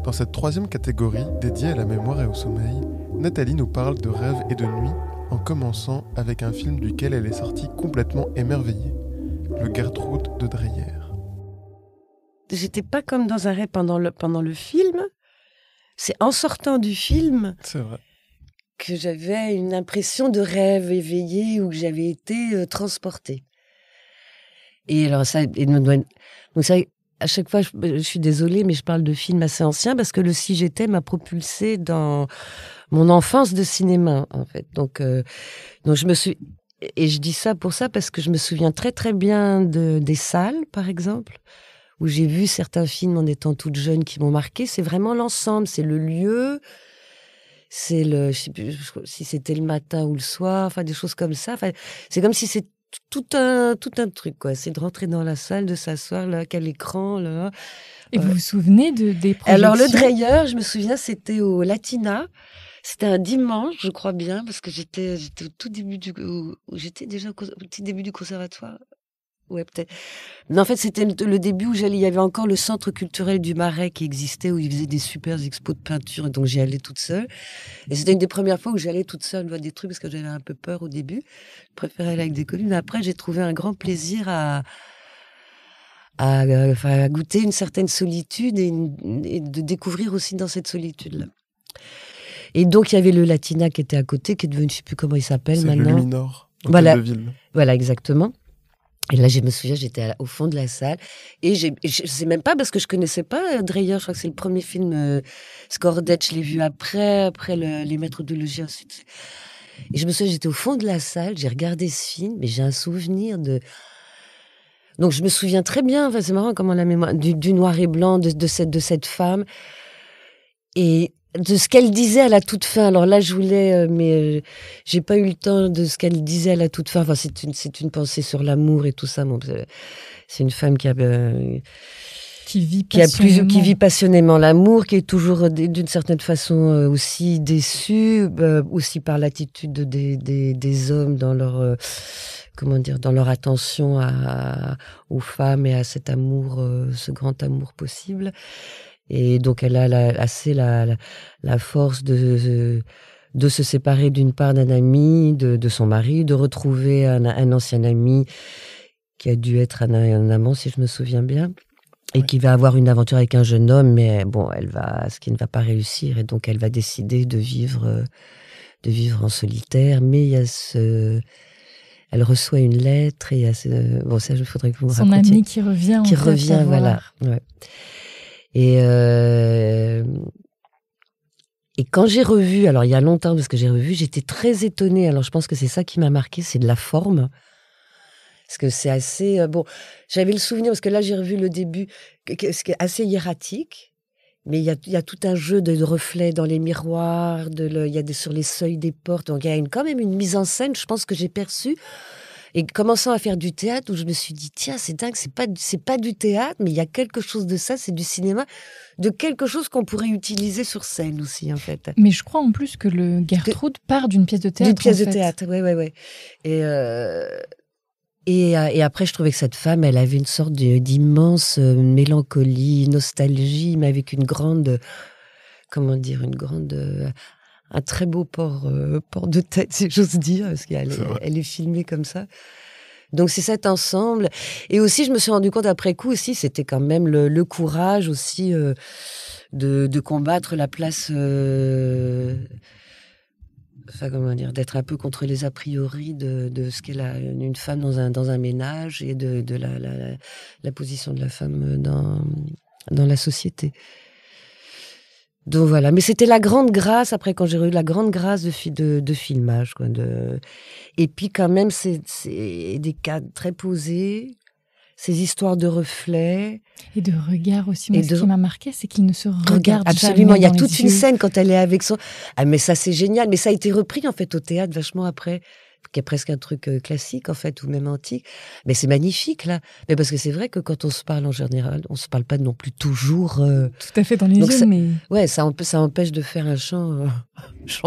Dans cette troisième catégorie, dédiée à la mémoire et au sommeil, Nathalie nous parle de rêves et de nuit, en commençant avec un film duquel elle est sortie complètement émerveillée, Le Gertrude de Dreyer. J'étais pas comme dans un rêve pendant le film. C'est en sortant du film que j'avais une impression de rêve éveillé ou que j'avais été transportée. Et alors à chaque fois, je suis désolée, mais je parle de films assez anciens parce que le Si j'étais m'a propulsée dans mon enfance de cinéma, en fait. Donc je me suis... Et je dis ça pour ça parce que je me souviens très très bien des salles, par exemple, où j'ai vu certains films en étant toute jeune qui m'ont marqué. C'est vraiment l'ensemble, c'est le lieu, je sais plus si c'était le matin ou le soir, enfin des choses comme ça. Enfin, c'est comme si tout un truc, quoi. C'est de rentrer dans la salle, de s'asseoir, là, quel écran, là. Et vous vous souvenez des projections? Alors, le Dreyer, je me souviens, c'était au Latina. C'était un dimanche, je crois bien, parce que j'étais au tout début j'étais déjà au petit début du conservatoire. Ouais, peut-être. Non, en fait, c'était le début où il y avait encore le centre culturel du Marais qui existait, où ils faisaient des super expos de peinture, et donc j'y allais toute seule. Et c'était une des premières fois où j'allais toute seule voir des trucs, parce que j'avais un peu peur au début. Je préférais aller avec des copines. Mais après, j'ai trouvé un grand plaisir à goûter une certaine solitude et de découvrir aussi dans cette solitude-là. Et donc, il y avait le Latina qui était à côté, qui est devenu, je ne sais plus comment il s'appelle maintenant. C'est le Luminor, voilà. de ville. Voilà, exactement. Et là, je me souviens, j'étais au fond de la salle. Et je sais même pas, parce que je connaissais pas Dreyer. Je crois que c'est le premier film. Skordec, je l'ai vu après Les Maîtres de logis, ensuite. Et je me souviens, j'étais au fond de la salle, j'ai regardé ce film, mais j'ai un souvenir de... Donc, je me souviens très bien, enfin, c'est marrant comment la mémoire... Du noir et blanc de cette femme. Et de ce qu'elle disait à la toute fin. Alors là, je voulais, mais j'ai pas eu le temps de ce qu'elle disait à la toute fin. Enfin, c'est une pensée sur l'amour et tout ça. Bon, c'est une femme qui vit passionnément l'amour, qui est toujours d'une certaine façon aussi déçue, aussi par l'attitude des hommes dans leur dans leur attention aux femmes et à cet amour, ce grand amour possible. Et donc, elle a la force de se séparer d'une part d'un ami, de son mari, de retrouver un ancien ami qui a dû être un amant, si je me souviens bien, et qui va avoir une aventure avec un jeune homme, mais bon, ce qui ne va pas réussir, et donc elle va décider de vivre en solitaire, mais il y a elle reçoit une lettre, et il y a bon, ça, il faudrait que vous me racontiez. Son ami qui revient, voilà. Ouais. Et quand j'ai revu, alors il y a longtemps, parce que j'ai revu, j'étais très étonnée. Alors je pense que c'est ça qui m'a marqué, c'est de la forme. Parce que c'est assez... bon, j'avais le souvenir, parce que là j'ai revu le début, ce qui est assez hiératique, mais il y a tout un jeu de reflets dans les miroirs, il y a sur les seuils des portes, donc il y a quand même une mise en scène, je pense que j'ai perçue. Et commençant à faire du théâtre, où je me suis dit, tiens, c'est dingue, c'est pas du théâtre, mais il y a quelque chose de ça, c'est du cinéma, de quelque chose qu'on pourrait utiliser sur scène aussi, en fait. Mais je crois en plus que le Gertrude part d'une pièce de théâtre. D'une pièce de théâtre, ouais. Et après, je trouvais que cette femme, elle avait une sorte d'immense mélancolie, nostalgie, mais avec une grande, un très beau port de tête, si j'ose dire, parce qu'elle est filmée comme ça. Donc c'est cet ensemble. Et aussi, je me suis rendu compte après coup aussi, c'était quand même le courage aussi de combattre la place, d'être un peu contre les a priori de ce qu'est une femme dans un ménage, et de la position de la femme dans la société. Donc voilà, mais c'était la grande grâce, après, quand j'ai eu la grande grâce de filmage, quoi, et puis quand même, c'est des cadres très posés, ces histoires de reflets. Et de regard aussi. Moi, ce qui m'a marqué, c'est qu'il ne se regarde absolument, jamais. Il y a toute une scène quand elle est avec son... Ah, mais ça, c'est génial, mais ça a été repris, en fait, au théâtre, vachement après, qui est presque un truc classique, en fait, ou même antique. Mais c'est magnifique, là. Mais parce que c'est vrai que quand on se parle en général, on se parle pas non plus toujours... Tout à fait dans les yeux, mais... Ouais, ça empêche de faire un chant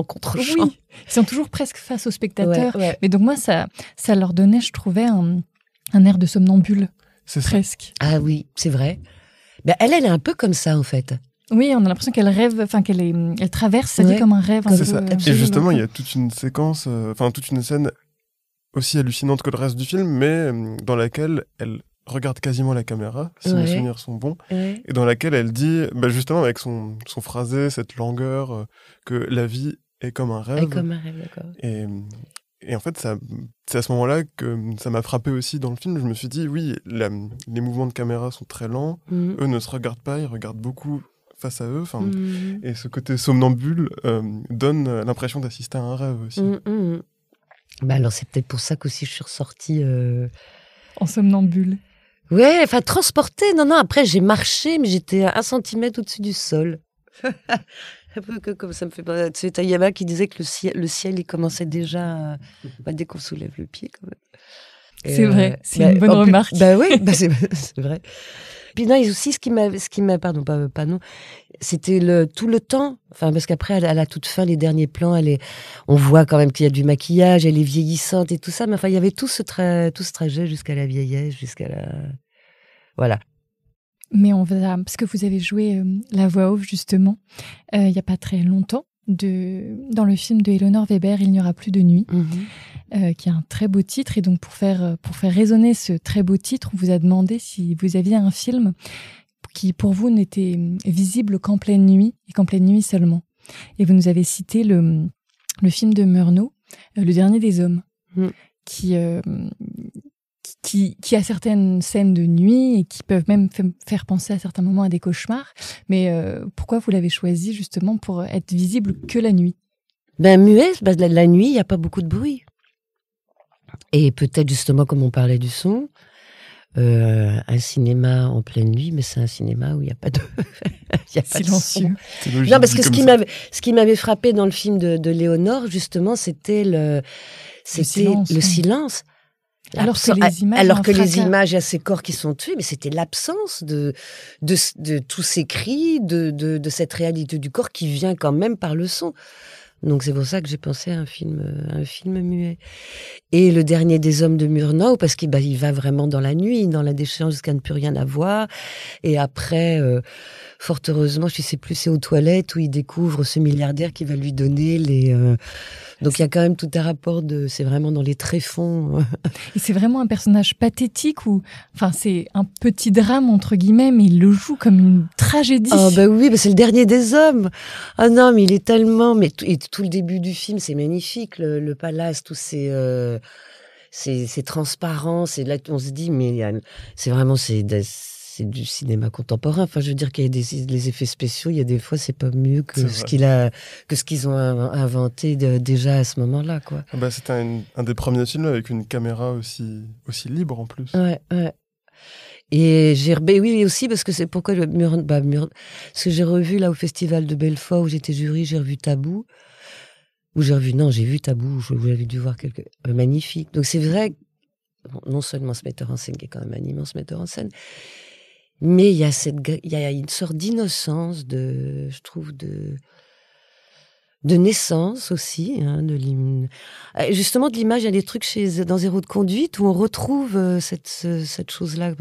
contre chant. Oui, ils sont toujours presque face au spectateur. Ouais. Mais donc moi, ça leur donnait, je trouvais, un air de somnambule. C'est ça. Presque. Ah oui, c'est vrai. Ben, elle est un peu comme ça, en fait. Oui, on a l'impression qu'elle rêve, enfin elle traverse sa vie comme un rêve. C'est ça. Et justement, il y a toute une séquence, toute une scène aussi hallucinante que le reste du film, mais dans laquelle elle regarde quasiment la caméra, si mes souvenirs sont bons, et dans laquelle elle dit, justement avec son phrasé, cette langueur, que la vie est comme un rêve. Est comme un rêve, d'accord. Et en fait, c'est à ce moment-là que ça m'a frappé aussi dans le film. Je me suis dit, oui, les mouvements de caméra sont très lents, eux ne se regardent pas, ils regardent beaucoup face à eux, et ce côté somnambule donne l'impression d'assister à un rêve aussi. Alors c'est peut-être pour ça qu'aussi je suis ressortie en somnambule. Ouais, enfin transportée. Non, après j'ai marché, mais j'étais à 1 centimètre au-dessus du sol. Un peu comme ça me fait penser. C'est Tayama qui disait que le ciel il commençait déjà dès qu'on soulève le pied, quand même. C'est vrai, c'est une bonne remarque. Oui, c'est vrai. Puis non, et aussi ce qui m'a, pardon, pas non, c'était tout le temps. Enfin, parce qu'après, à la toute fin, les derniers plans, on voit quand même qu'il y a du maquillage, elle est vieillissante et tout ça. Mais enfin, il y avait tout ce trajet jusqu'à la vieillesse, voilà. Mais parce que vous avez joué la voix off justement, il y a pas très longtemps, dans le film de Eleanor Weber, Il n'y aura plus de nuit. Qui est un très beau titre. Et donc, pour faire résonner ce très beau titre, on vous a demandé si vous aviez un film qui, pour vous, n'était visible qu'en pleine nuit, et qu'en pleine nuit seulement. Et vous nous avez cité le film de Murnau, Le Dernier des Hommes, qui a certaines scènes de nuit et qui peuvent même faire penser à certains moments à des cauchemars. Mais pourquoi vous l'avez choisi, justement, pour être visible que la nuit ? Muet, la nuit, il n'y a pas beaucoup de bruit. Et peut-être justement, comme on parlait du son, un cinéma en pleine nuit, mais c'est un cinéma où il n'y a pas de silencieux. Non, parce que ce qui m'avait frappé dans le film de Léonore, justement, c'était le silence. Alors que les images, il y a ces corps qui sont tués, mais c'était l'absence de tous ces cris, de cette réalité du corps qui vient quand même par le son. Donc c'est pour ça que j'ai pensé à un film muet. Et Le Dernier des Hommes de Murnau, parce qu'il va vraiment dans la nuit, dans la déchéance jusqu'à ne plus rien avoir. Et après, fort heureusement, je ne sais plus, c'est aux toilettes où il découvre ce milliardaire qui va lui donner les... Donc il y a quand même tout un rapport c'est vraiment dans les tréfonds. Et c'est vraiment un personnage pathétique c'est un petit drame entre guillemets, mais il le joue comme une tragédie. Ah oui, c'est le dernier des hommes. Ah non, mais il est tellement, et tout le début du film, c'est magnifique, le palace, tous ces transparents, là on se dit mais c'est vraiment c'est du cinéma contemporain. Enfin, je veux dire qu'il y a les effets spéciaux, il y a des fois, c'est pas mieux que ce qu'ils ont inventé déjà à ce moment-là, quoi. C'était un des premiers films avec une caméra aussi libre en plus. Ouais. Et oui, aussi parce que c'est pourquoi parce que j'ai revu là au Festival de Belfort où j'étais jury, j'ai revu Tabou. J'ai vu Tabou, j'avais dû voir magnifique. Donc c'est vrai, non seulement ce metteur en scène qui est quand même un immense metteur en scène, mais il y a une sorte d'innocence, je trouve, de naissance aussi, hein, justement de l'image. Il y a des trucs dans Zéro de conduite où on retrouve cette chose-là,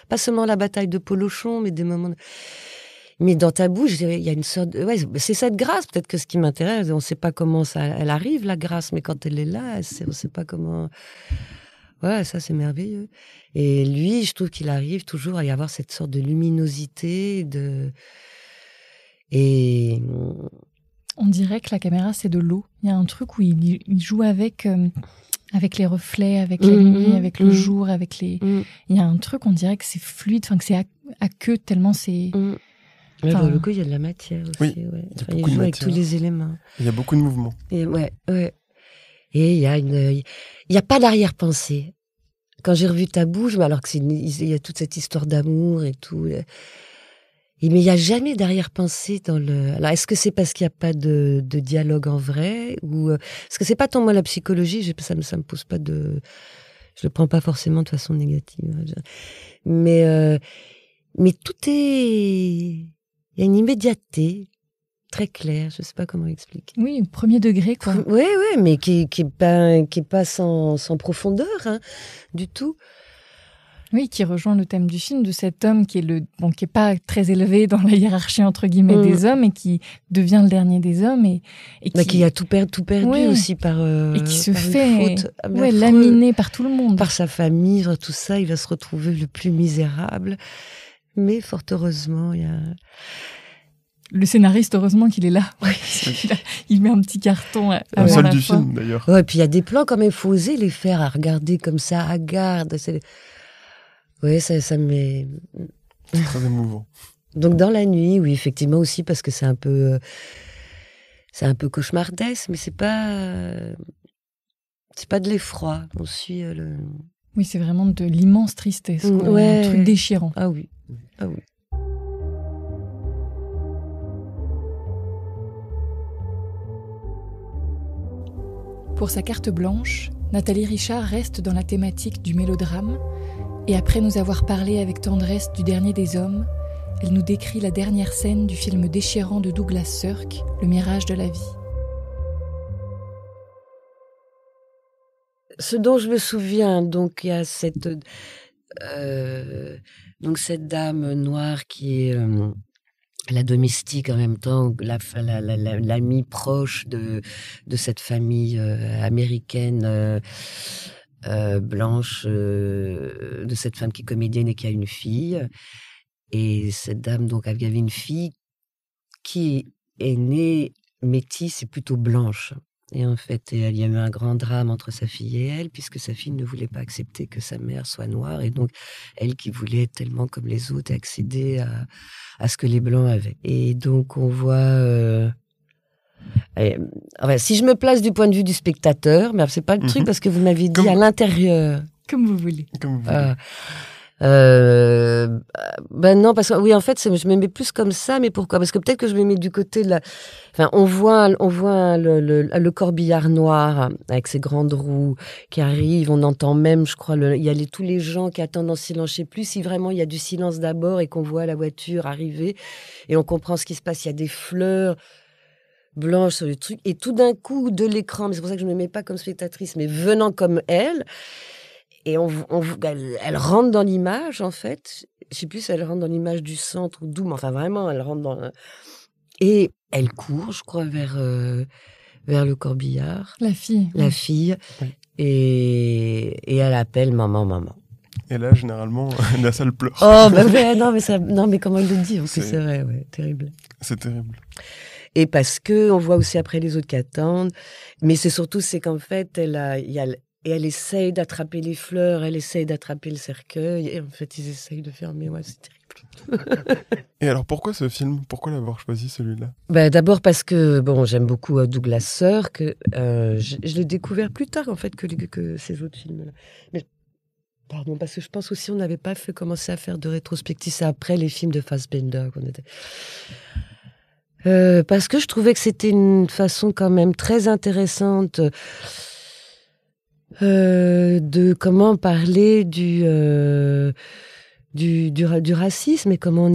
pas seulement la bataille de Polochon, mais des moments. Mais dans Tabou, il y a une sorte c'est cette grâce peut-être que ce qui m'intéresse. On ne sait pas comment elle arrive la grâce, mais quand elle est là, on ne sait pas comment. Ouais, ça c'est merveilleux. Et lui, je trouve qu'il arrive toujours à y avoir cette sorte de luminosité, et on dirait que la caméra c'est de l'eau. Il y a un truc où il joue avec les reflets, avec la nuit, avec le jour, Il y a un truc, on dirait que c'est fluide, que c'est à queue tellement c'est. Pour le coup, il y a de la matière aussi. Oui, il joue avec tous les éléments. Il y a beaucoup de mouvements. Et Et il y a pas d'arrière-pensée. Quand j'ai revu Tabou, alors qu'il y a toute cette histoire d'amour et tout, mais il n'y a jamais d'arrière-pensée dans le. Alors, est-ce que c'est parce qu'il n'y a pas de dialogue en vrai, ou parce que c'est pas tant moi la psychologie, ça me pose pas de. Je le prends pas forcément de façon négative, mais tout est. Il y a une immédiateté très claire, je sais pas comment expliquer. Oui, premier degré, quoi. Oui, mais qui est pas sans profondeur, hein, du tout. Oui, qui rejoint le thème du film de cet homme qui est pas très élevé dans la hiérarchie entre guillemets des hommes et qui devient le dernier des hommes et qui a tout perdu aussi par et qui se fait laminer par tout le monde, par sa famille, tout ça. Il va se retrouver le plus misérable, mais fort heureusement, il y a. Le scénariste, heureusement qu'il est là. Il met un petit carton avant le seul la du fin. film, d'ailleurs. Ouais, puis il y a des plans quand même, il faut oser les faire, à regarder comme ça, à garde. Oui, ça me met. C'est très émouvant. Donc dans la nuit, oui, effectivement aussi, parce que c'est un peu cauchemardesque, mais c'est pas de l'effroi. On suit le. Oui, c'est vraiment de l'immense tristesse, un truc déchirant. Ah oui. Pour sa carte blanche, Nathalie Richard reste dans la thématique du mélodrame et après nous avoir parlé avec tendresse du dernier des hommes, elle nous décrit la dernière scène du film déchirant de Douglas Sirk, Le mirage de la vie. Ce dont je me souviens, donc il y a cette dame noire qui est la domestique en même temps, l'amie proche de cette famille américaine blanche, de cette femme qui est comédienne et qui a une fille. Et cette dame, donc, avait une fille qui est née métisse et plutôt blanche. Et en fait, il y a eu un grand drame entre sa fille et elle, puisque sa fille ne voulait pas accepter que sa mère soit noire. Et donc, elle qui voulait être tellement comme les autres, accéder à ce que les Blancs avaient. Et donc, on voit... si je me place du point de vue du spectateur, mais c'est pas le truc, parce que vous m'avez dit à l'intérieur. Comme vous voulez. Comme vous voulez. Non, parce que oui, en fait, je me mets plus comme ça, mais pourquoi? Parce que peut-être que je me mets du côté de la. Enfin, on voit le corbillard noir avec ses grandes roues qui arrive. On entend même, je crois, il y a tous les gens qui attendent en silence. Je sais plus si vraiment il y a du silence d'abord et qu'on voit la voiture arriver et on comprend ce qui se passe. Il y a des fleurs blanches sur le truc et tout d'un coup de l'écran. Mais c'est pour ça que je me mets pas comme spectatrice, mais venant comme elle. Et elle rentre dans l'image, en fait. Je sais plus si elle rentre dans l'image du centre ou d'où, mais enfin vraiment, elle rentre dans... Et elle court, je crois, vers le corbillard. La fille. La fille. Oui. Et elle appelle maman. Et là, généralement, la salle pleure. Oh, mais comment elle le dit, en plus, c'est vrai, ouais, terrible. C'est terrible. Et parce que on voit aussi après les autres qui attendent. Mais c'est qu'en fait, et elle essaye d'attraper les fleurs, elle essaye d'attraper le cercueil. Et en fait, ils essayent de fermer. Ouais, c'est terrible. Et alors, pourquoi ce film? Pourquoi l'avoir choisi, celui-là? D'abord parce que, j'aime beaucoup Douglas Sirk. Je l'ai découvert plus tard, en fait, que ces autres films-là. Mais, pardon, parce que je pense aussi qu'on n'avait pas commencé à faire de rétrospective. C'est après les films de Fassbinder qu'on était... parce que je trouvais que c'était une façon quand même très intéressante... de comment parler du racisme et comment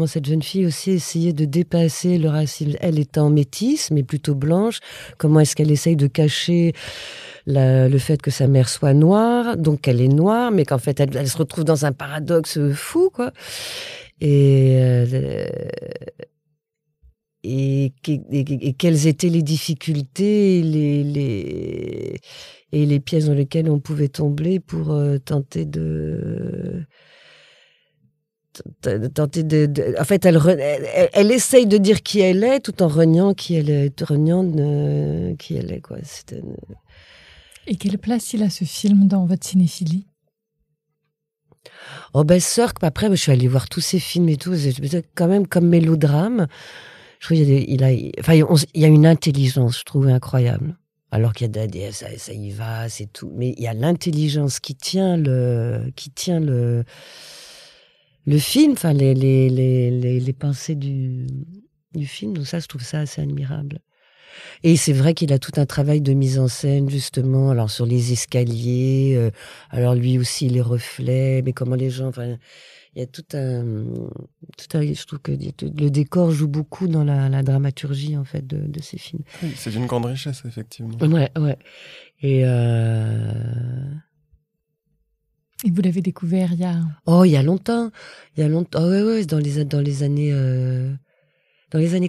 cette jeune fille aussi essayait de dépasser le racisme. Elle étant métisse, mais plutôt blanche, comment est-ce qu'elle essaye de cacher le fait que sa mère soit noire, donc elle est noire, mais qu'en fait elle se retrouve dans un paradoxe fou, quoi. Et quelles étaient les difficultés et les pièces dans lesquelles on pouvait tomber pour tenter de... En fait, elle essaye de dire qui elle est tout en reniant qui elle est, quoi. Et quelle place il a, ce film, dans votre cinéphilie? Sirk, après, je suis allée voir tous ces films et tout, quand même comme mélodrame. Je trouve qu'il y a une intelligence, je trouve, incroyable. Alors qu'il y a ça y va, c'est tout. Mais il y a l'intelligence qui tient le film, enfin, les pensées du film. Donc ça, je trouve ça assez admirable. Et c'est vrai qu'il a tout un travail de mise en scène, justement, alors sur les escaliers, alors lui aussi, les reflets, mais comment les gens... Enfin, il y a tout un... Je trouve que le décor joue beaucoup dans la dramaturgie, en fait, de ces films. Oui, c'est d'une grande richesse, effectivement. Ouais. Et vous l'avez découvert il y a... Oh, il y a longtemps. Ouais, dans les années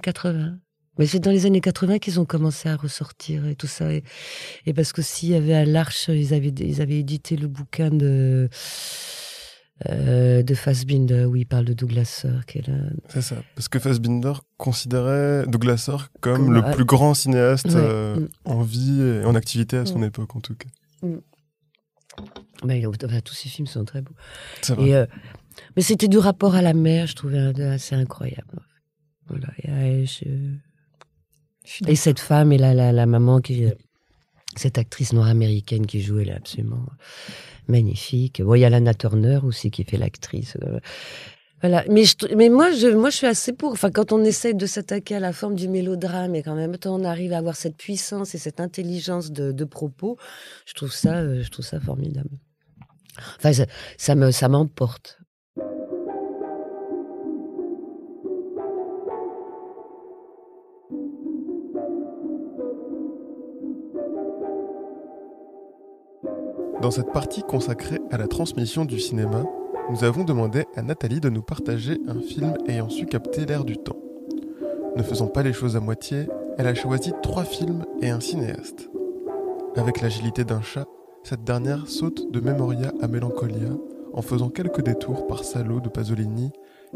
80. Mais c'est dans les années 80 qu'ils ont commencé à ressortir et tout ça. Et parce qu'aussi, il y avait à l'Arche, ils avaient édité le bouquin de Fassbinder, où il parle de Douglas Sirk. C'est ça, parce que Fassbinder considérait Douglas Sirk comme le plus grand cinéaste en vie et en activité à son époque, en tout cas. Tous ces films sont très beaux. C'est vrai. Mais c'était du rapport à la mer, je trouvais assez incroyable. Voilà. Et cette femme et la maman, cette actrice noire américaine qui joue, elle est absolument magnifique. Il y a Lana Turner aussi qui fait l'actrice. Voilà. Mais moi, je suis assez pour. Enfin, quand on essaie de s'attaquer à la forme du mélodrame et qu'en même temps on arrive à avoir cette puissance et cette intelligence de propos, je trouve ça formidable. Enfin, ça m'emporte. Dans cette partie consacrée à la transmission du cinéma, nous avons demandé à Nathalie de nous partager un film ayant su capter l'air du temps. Ne faisant pas les choses à moitié, elle a choisi 3 films et un cinéaste. Avec l'agilité d'un chat, cette dernière saute de Memoria à Mélancolia en faisant quelques détours par Salo de Pasolini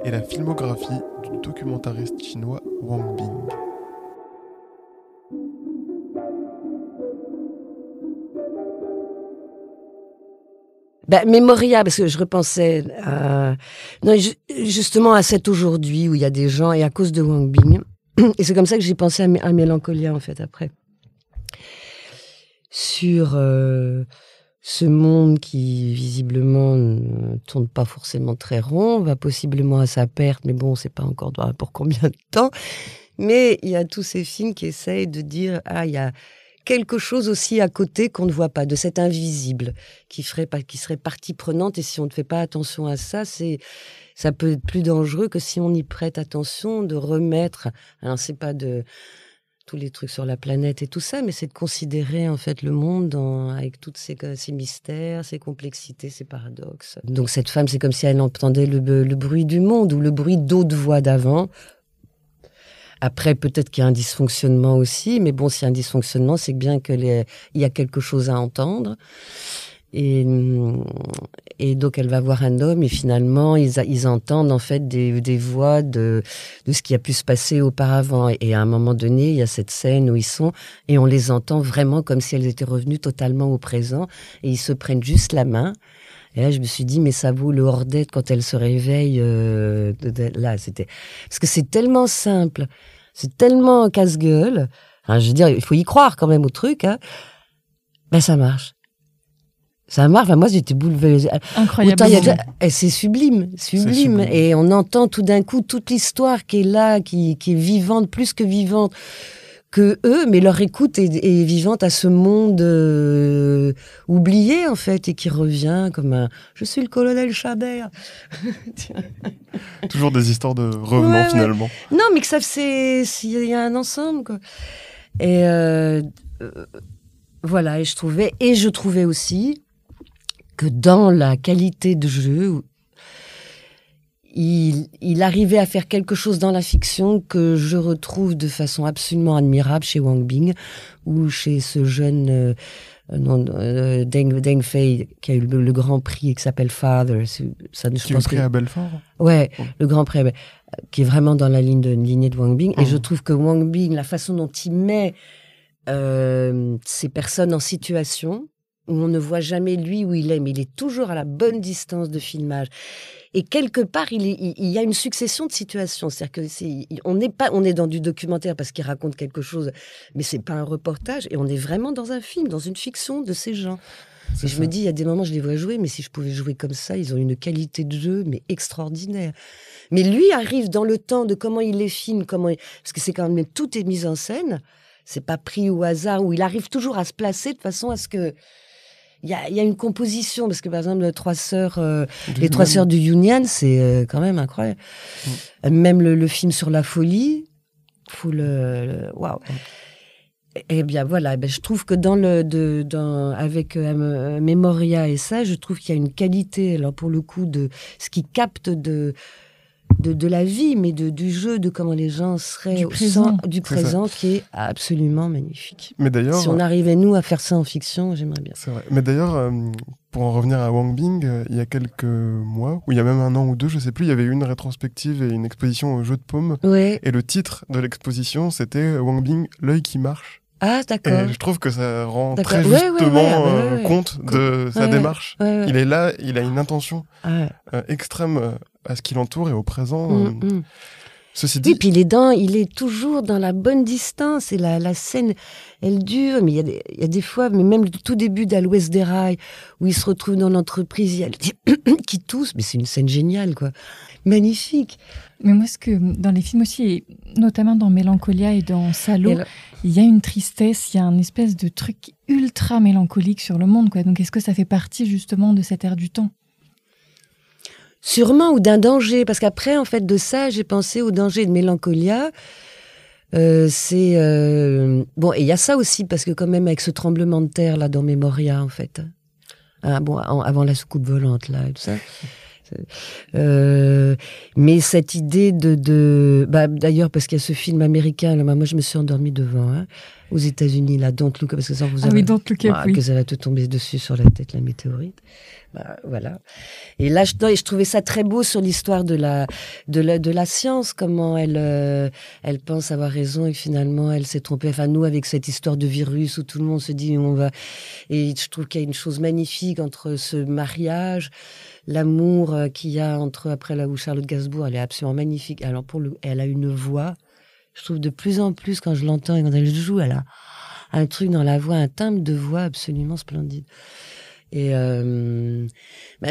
et la filmographie du documentariste chinois Wang Bing. Memoria, parce que je repensais justement à cet aujourd'hui où il y a des gens, et à cause de Wang Bing. Et c'est comme ça que j'ai pensé à Mélancolia, en fait, après. Sur ce monde qui, visiblement, ne tourne pas forcément très rond, va possiblement à sa perte, mais bon, on ne sait pas encore pour combien de temps. Mais il y a tous ces films qui essayent de dire, il y a quelque chose aussi à côté qu'on ne voit pas, de cet invisible qui serait partie prenante. Et si on ne fait pas attention à ça, ça peut être plus dangereux que si on y prête attention, de remettre. Alors, c'est pas de tous les trucs sur la planète et tout ça, mais c'est de considérer en fait le monde avec tous ses mystères, ses complexités, ses paradoxes. Donc cette femme, c'est comme si elle entendait le bruit du monde ou le bruit d'autres voix d'avant. Après, peut-être qu'il y a un dysfonctionnement aussi, mais bon, s'il y a un dysfonctionnement, c'est bien qu'il y a quelque chose à entendre. Et donc, elle va voir un homme et finalement, ils entendent en fait des voix de ce qui a pu se passer auparavant. Et à un moment donné, il y a cette scène où ils sont et on les entend vraiment comme si elles étaient revenues totalement au présent et ils se prennent juste la main. Et là, je me suis dit, mais ça vaut le hors-d'être quand elle se réveille. Là, parce que c'est tellement simple, c'est tellement casse-gueule. Enfin, je veux dire, il faut y croire quand même au truc. Hein. Ça marche. Ça marche. Enfin, moi, j'étais bouleversée. Incroyable. C'est sublime. Et on entend tout d'un coup toute l'histoire qui est là, qui est vivante, plus que vivante que eux, mais leur écoute est vivante à ce monde oublié, en fait, et qui revient comme je suis le colonel Chabert. Toujours des histoires de revenants, finalement. Non, mais que ça, il y a un ensemble, quoi. Et voilà, et je trouvais aussi que dans la qualité de jeu, il arrivait à faire quelque chose dans la fiction que je retrouve de façon absolument admirable chez Wang Bing ou chez ce jeune Deng Fei qui a eu le grand prix et qui s'appelle Father. Le prix à Belfort. Ouais, le grand prix qui est vraiment dans la lignée de Wang Bing. Et je trouve que Wang Bing, la façon dont il met ces personnes en situation où on ne voit jamais lui où il est, mais il est toujours à la bonne distance de filmage. Et quelque part, il y a une succession de situations. C'est-à-dire que on est dans du documentaire parce qu'il raconte quelque chose, mais c'est pas un reportage. Et on est vraiment dans un film, dans une fiction de ces gens. Et je me dis, il y a des moments, je les vois jouer, mais si je pouvais jouer comme ça, ils ont une qualité de jeu, mais extraordinaire. Mais lui arrive dans le temps de comment il les filme, parce que c'est quand même tout est mis en scène. C'est pas pris au hasard, où il arrive toujours à se placer de façon à ce que il y a une composition, parce que par exemple les trois sœurs du Yunnan, c'est quand même incroyable. Même le film sur la folie, waouh. Et bien voilà, je trouve que avec Memoria et ça, je trouve qu'il y a une qualité, alors pour le coup, de ce qui capte de la vie, mais du jeu, de comment les gens seraient du présent qui est absolument magnifique. Mais d'ailleurs, si on arrivait, nous, à faire ça en fiction, j'aimerais bien. C'est vrai. Mais d'ailleurs, pour en revenir à Wang Bing, il y a quelques mois, ou il y a même 1 an ou 2, je sais plus, il y avait eu une rétrospective et une exposition au Jeu de Paume. Ouais. Et le titre de l'exposition, c'était Wang Bing, l'œil qui marche. Ah, d'accord. Et je trouve que ça rend très justement compte de sa démarche. Ouais. Il est là, il a une intention extrême à ce qui l'entoure et au présent. Ceci dit... Oui, puis il est toujours dans la bonne distance, et la scène, elle dure, mais il y a des fois, mais même le tout début d'À l'Ouest des Rails, où il se retrouve dans l'entreprise, il y a le qui tousse, mais c'est une scène géniale, quoi. Magnifique. Mais moi, ce que dans les films aussi, et notamment dans Mélancolia et dans Salo, il y a une tristesse, il y a un espèce de truc ultra mélancolique sur le monde, quoi. Donc, est-ce que ça fait partie justement de cette ère du temps ? Sûrement, ou d'un danger, parce qu'après, en fait, de ça, j'ai pensé au danger de Mélancolia. Bon, et il y a ça aussi, parce que quand même, avec ce tremblement de terre, là, dans Memoria, en fait. Avant la soucoupe volante, là, et tout ça. Mais cette idée d'ailleurs, parce qu'il y a ce film américain, là, moi, je me suis endormie devant, hein, aux États-Unis, là, Don't Look Up, parce que ça, Don't Look Up, oui. Que ça va te tomber dessus sur la tête, la météorite. Voilà. Et là, je trouvais ça très beau sur l'histoire de la science, comment elle pense avoir raison et finalement elle s'est trompée. Enfin, nous, avec cette histoire de virus où tout le monde se dit on va. Et je trouve qu'il y a une chose magnifique entre ce mariage, l'amour qu'il y a après là où Charlotte Gainsbourg, elle est absolument magnifique. Alors elle a une voix. Je trouve de plus en plus quand je l'entends et quand elle joue, elle a un truc dans la voix, un timbre de voix absolument splendide. Et je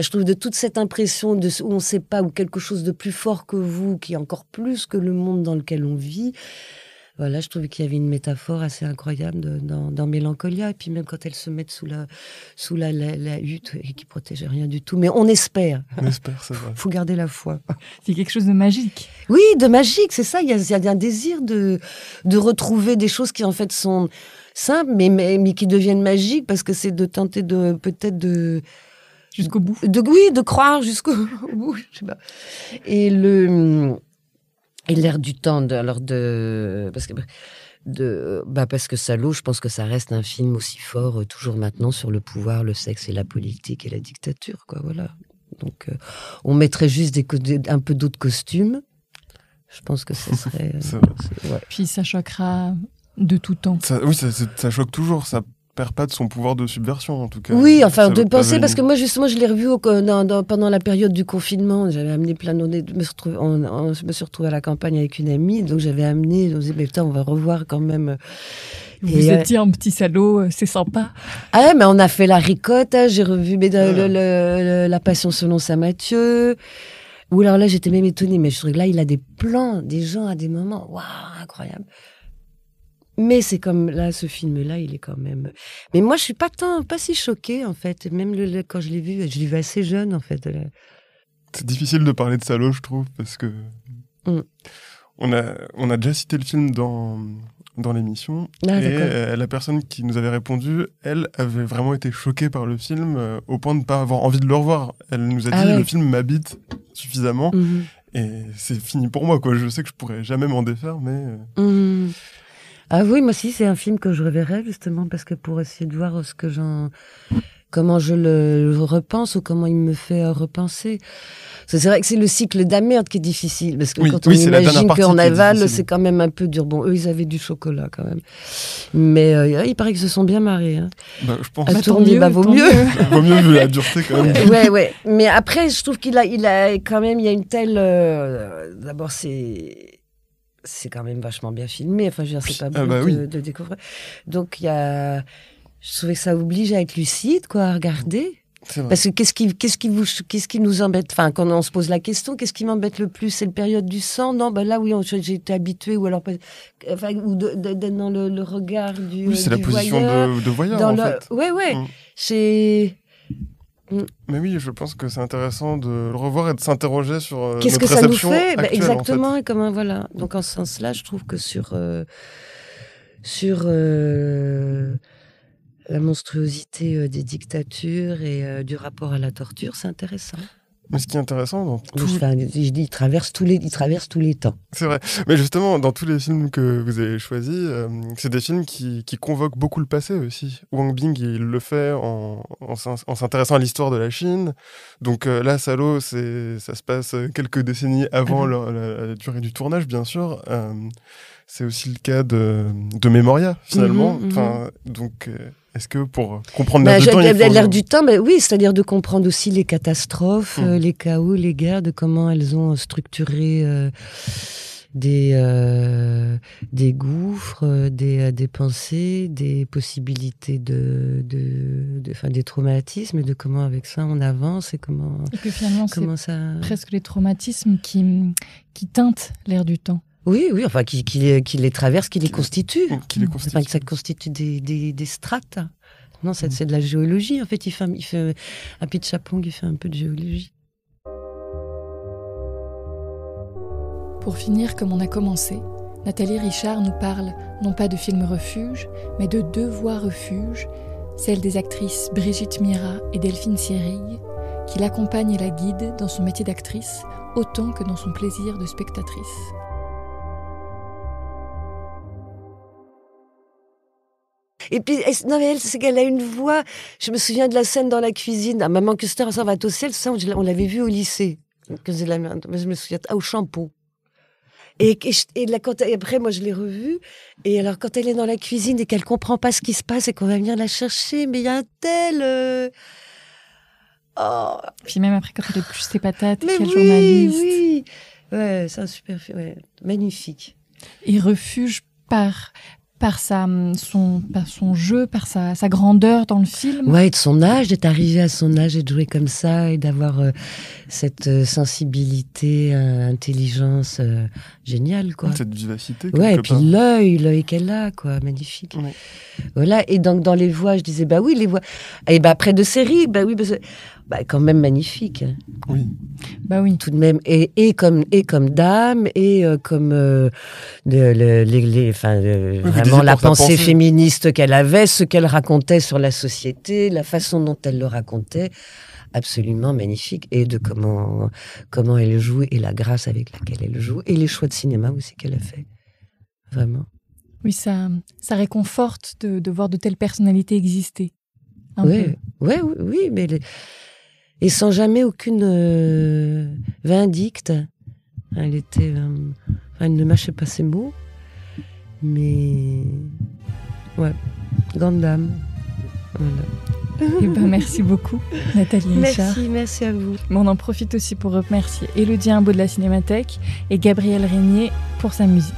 trouve de toute cette impression où on ne sait pas, ou quelque chose de plus fort que vous, qui est encore plus que le monde dans lequel on vit. Voilà, je trouvais qu'il y avait une métaphore assez incroyable dans Mélancolia. Et puis même quand elles se mettent sous la hutte et qui protège rien du tout. Mais on espère. On espère, c'est vrai. Faut garder la foi. C'est quelque chose de magique. Oui, de magique, c'est ça. Il y a un désir de retrouver des choses qui en fait sont simples, mais qui deviennent magiques, parce que c'est de tenter peut-être de... Jusqu'au bout. De croire jusqu'au bout, je sais pas. Et l'air du temps, parce que Salo, je pense que ça reste un film aussi fort, toujours maintenant, sur le pouvoir, le sexe et la politique et la dictature, quoi, voilà. Donc, on mettrait juste un peu d'autres costumes. Je pense que ce serait... ouais. Puis ça choquera de tout temps. Ça choque toujours, ça perd pas de son pouvoir de subversion, en tout cas. Oui, enfin, de penser, parce que moi, justement, je l'ai revu pendant la période du confinement. J'avais amené plein de... Je me suis retrouvée à la campagne avec une amie, donc j'avais amené... On disait, mais putain, on va revoir quand même... Vous étiez un petit salaud, c'est sympa. Ah ouais, mais on a fait la ricotte, hein, j'ai revu La Passion selon saint Matthieu. Ou alors là, j'étais même étonnée, mais je trouve que là, il a des plans, des gens à des moments, waouh, incroyable. Mais c'est comme là, ce film-là, il est quand même. Mais moi, je suis pas si choquée en fait. Même quand je l'ai vu assez jeune en fait. C'est difficile de parler de Salo, je trouve, parce que on a déjà cité le film dans l'émission, et la personne qui nous avait répondu, elle avait vraiment été choquée par le film au point de ne pas avoir envie de le revoir. Elle nous a dit le film m'habite suffisamment et c'est fini pour moi, quoi. Je sais que je pourrais jamais m'en défaire, mais. Ah oui, moi aussi, c'est un film que je reverrai, justement, parce que pour essayer de voir comment je le repense, ou comment il me fait repenser. C'est vrai que c'est le cycle d'Amerde qui est difficile, parce que quand on imagine qu'on avale, c'est quand même un peu dur. Bon, eux, ils avaient du chocolat, quand même. Mais il paraît qu'ils se sont bien marrés. Hein. Je pense à tourner, vaut mieux. Vaut mieux vu la dureté, quand même. Ouais. Mais après, je trouve il a quand même, il y a une telle... D'abord, c'est quand même vachement bien filmé. Enfin, je veux dire, c'est pas bon de découvrir. Donc, je trouvais que ça oblige à être lucide, quoi, à regarder. Parce que qu'est-ce qui nous embête? Enfin, quand on se pose la question, qu'est-ce qui m'embête le plus? C'est la période du sang? Non, là, oui, j'ai été habituée, ou alors, ou dans le regard du Oui, c'est la position de voyeur, en fait. Ouais. C'est... Mais oui, je pense que c'est intéressant de le revoir et de s'interroger sur qu'est-ce notre que ça nous réception fait actuelle, exactement, en fait. et comment voilà. Donc en ce sens-là, je trouve que sur la monstruosité des dictatures et du rapport à la torture, c'est intéressant. Mais ce qui est intéressant je dis, il traverse tous les temps. C'est vrai. Mais justement, dans tous les films que vous avez choisis, c'est des films qui convoquent beaucoup le passé aussi. Wang Bing, il le fait en s'intéressant à l'histoire de la Chine. Donc là, Salo, ça se passe quelques décennies avant la durée du tournage, bien sûr. C'est aussi le cas de Memoria, finalement. Donc... Est-ce que pour comprendre l'air du temps, l'air du temps, oui, c'est-à-dire de comprendre aussi les catastrophes, les chaos, les guerres, de comment elles ont structuré des gouffres, des pensées, des possibilités des traumatismes, et de comment avec ça on avance et comment. Et que finalement, comment c'est ça. presque les traumatismes qui teintent l'air du temps. Oui, enfin, qui les traverse, qui les constitue. Enfin, que ça constitue des strates. Non, c'est de la géologie. En fait, il fait un Pitchapong, il fait un peu de géologie. Pour finir comme on a commencé, Nathalie Richard nous parle non pas de film refuge, mais de 2 voix refuge, celle des actrices Brigitte Mira et Delphine Sierrig, qui l'accompagnent et la guident dans son métier d'actrice autant que dans son plaisir de spectatrice. Et puis, non, mais elle, c'est qu'elle a une voix. Je me souviens de la scène dans la cuisine. À Maman Custer, ça va au ciel. Ça, on l'avait vu au lycée. Je me souviens, au Champeau. Et là, après, moi, je l'ai revue. Et alors, quand elle est dans la cuisine et qu'elle comprend pas ce qui se passe et qu'on va venir la chercher, mais il y a un tel. Oh. Puis même après, quand elle épluche ses patates, mais quel oui, journaliste. Oui. Ouais, c'est un super film. Ouais. Magnifique. Et refuge par son jeu, par sa grandeur dans le film. Ouais, et de son âge, d'être arrivé à son âge et de jouer comme ça et d'avoir cette sensibilité, intelligence géniale, quoi. Cette vivacité. Ouais, et puis l'œil qu'elle a, quoi, magnifique. Ouais. Voilà, et donc dans les voix, je disais, bah oui, les voix. Et bah après de séries, bah oui, quand même magnifique. Oui. Bah oui. Tout de même, et comme dame, et comme vraiment la pensée féministe qu'elle avait, ce qu'elle racontait sur la société, la façon dont elle le racontait, absolument magnifique, et de comment elle joue, et la grâce avec laquelle elle joue, et les choix de cinéma aussi qu'elle a fait. Vraiment. Oui, ça réconforte de voir de telles personnalités exister. Oui, mais et sans jamais aucune vindicte. Elle ne mâchait pas ses mots, mais ouais, grande dame. Voilà. Eh ben, merci beaucoup, Nathalie Richard. Merci à vous. Mais on en profite aussi pour remercier Élodie Imbaud de la Cinémathèque et Gabriel Régnier pour sa musique.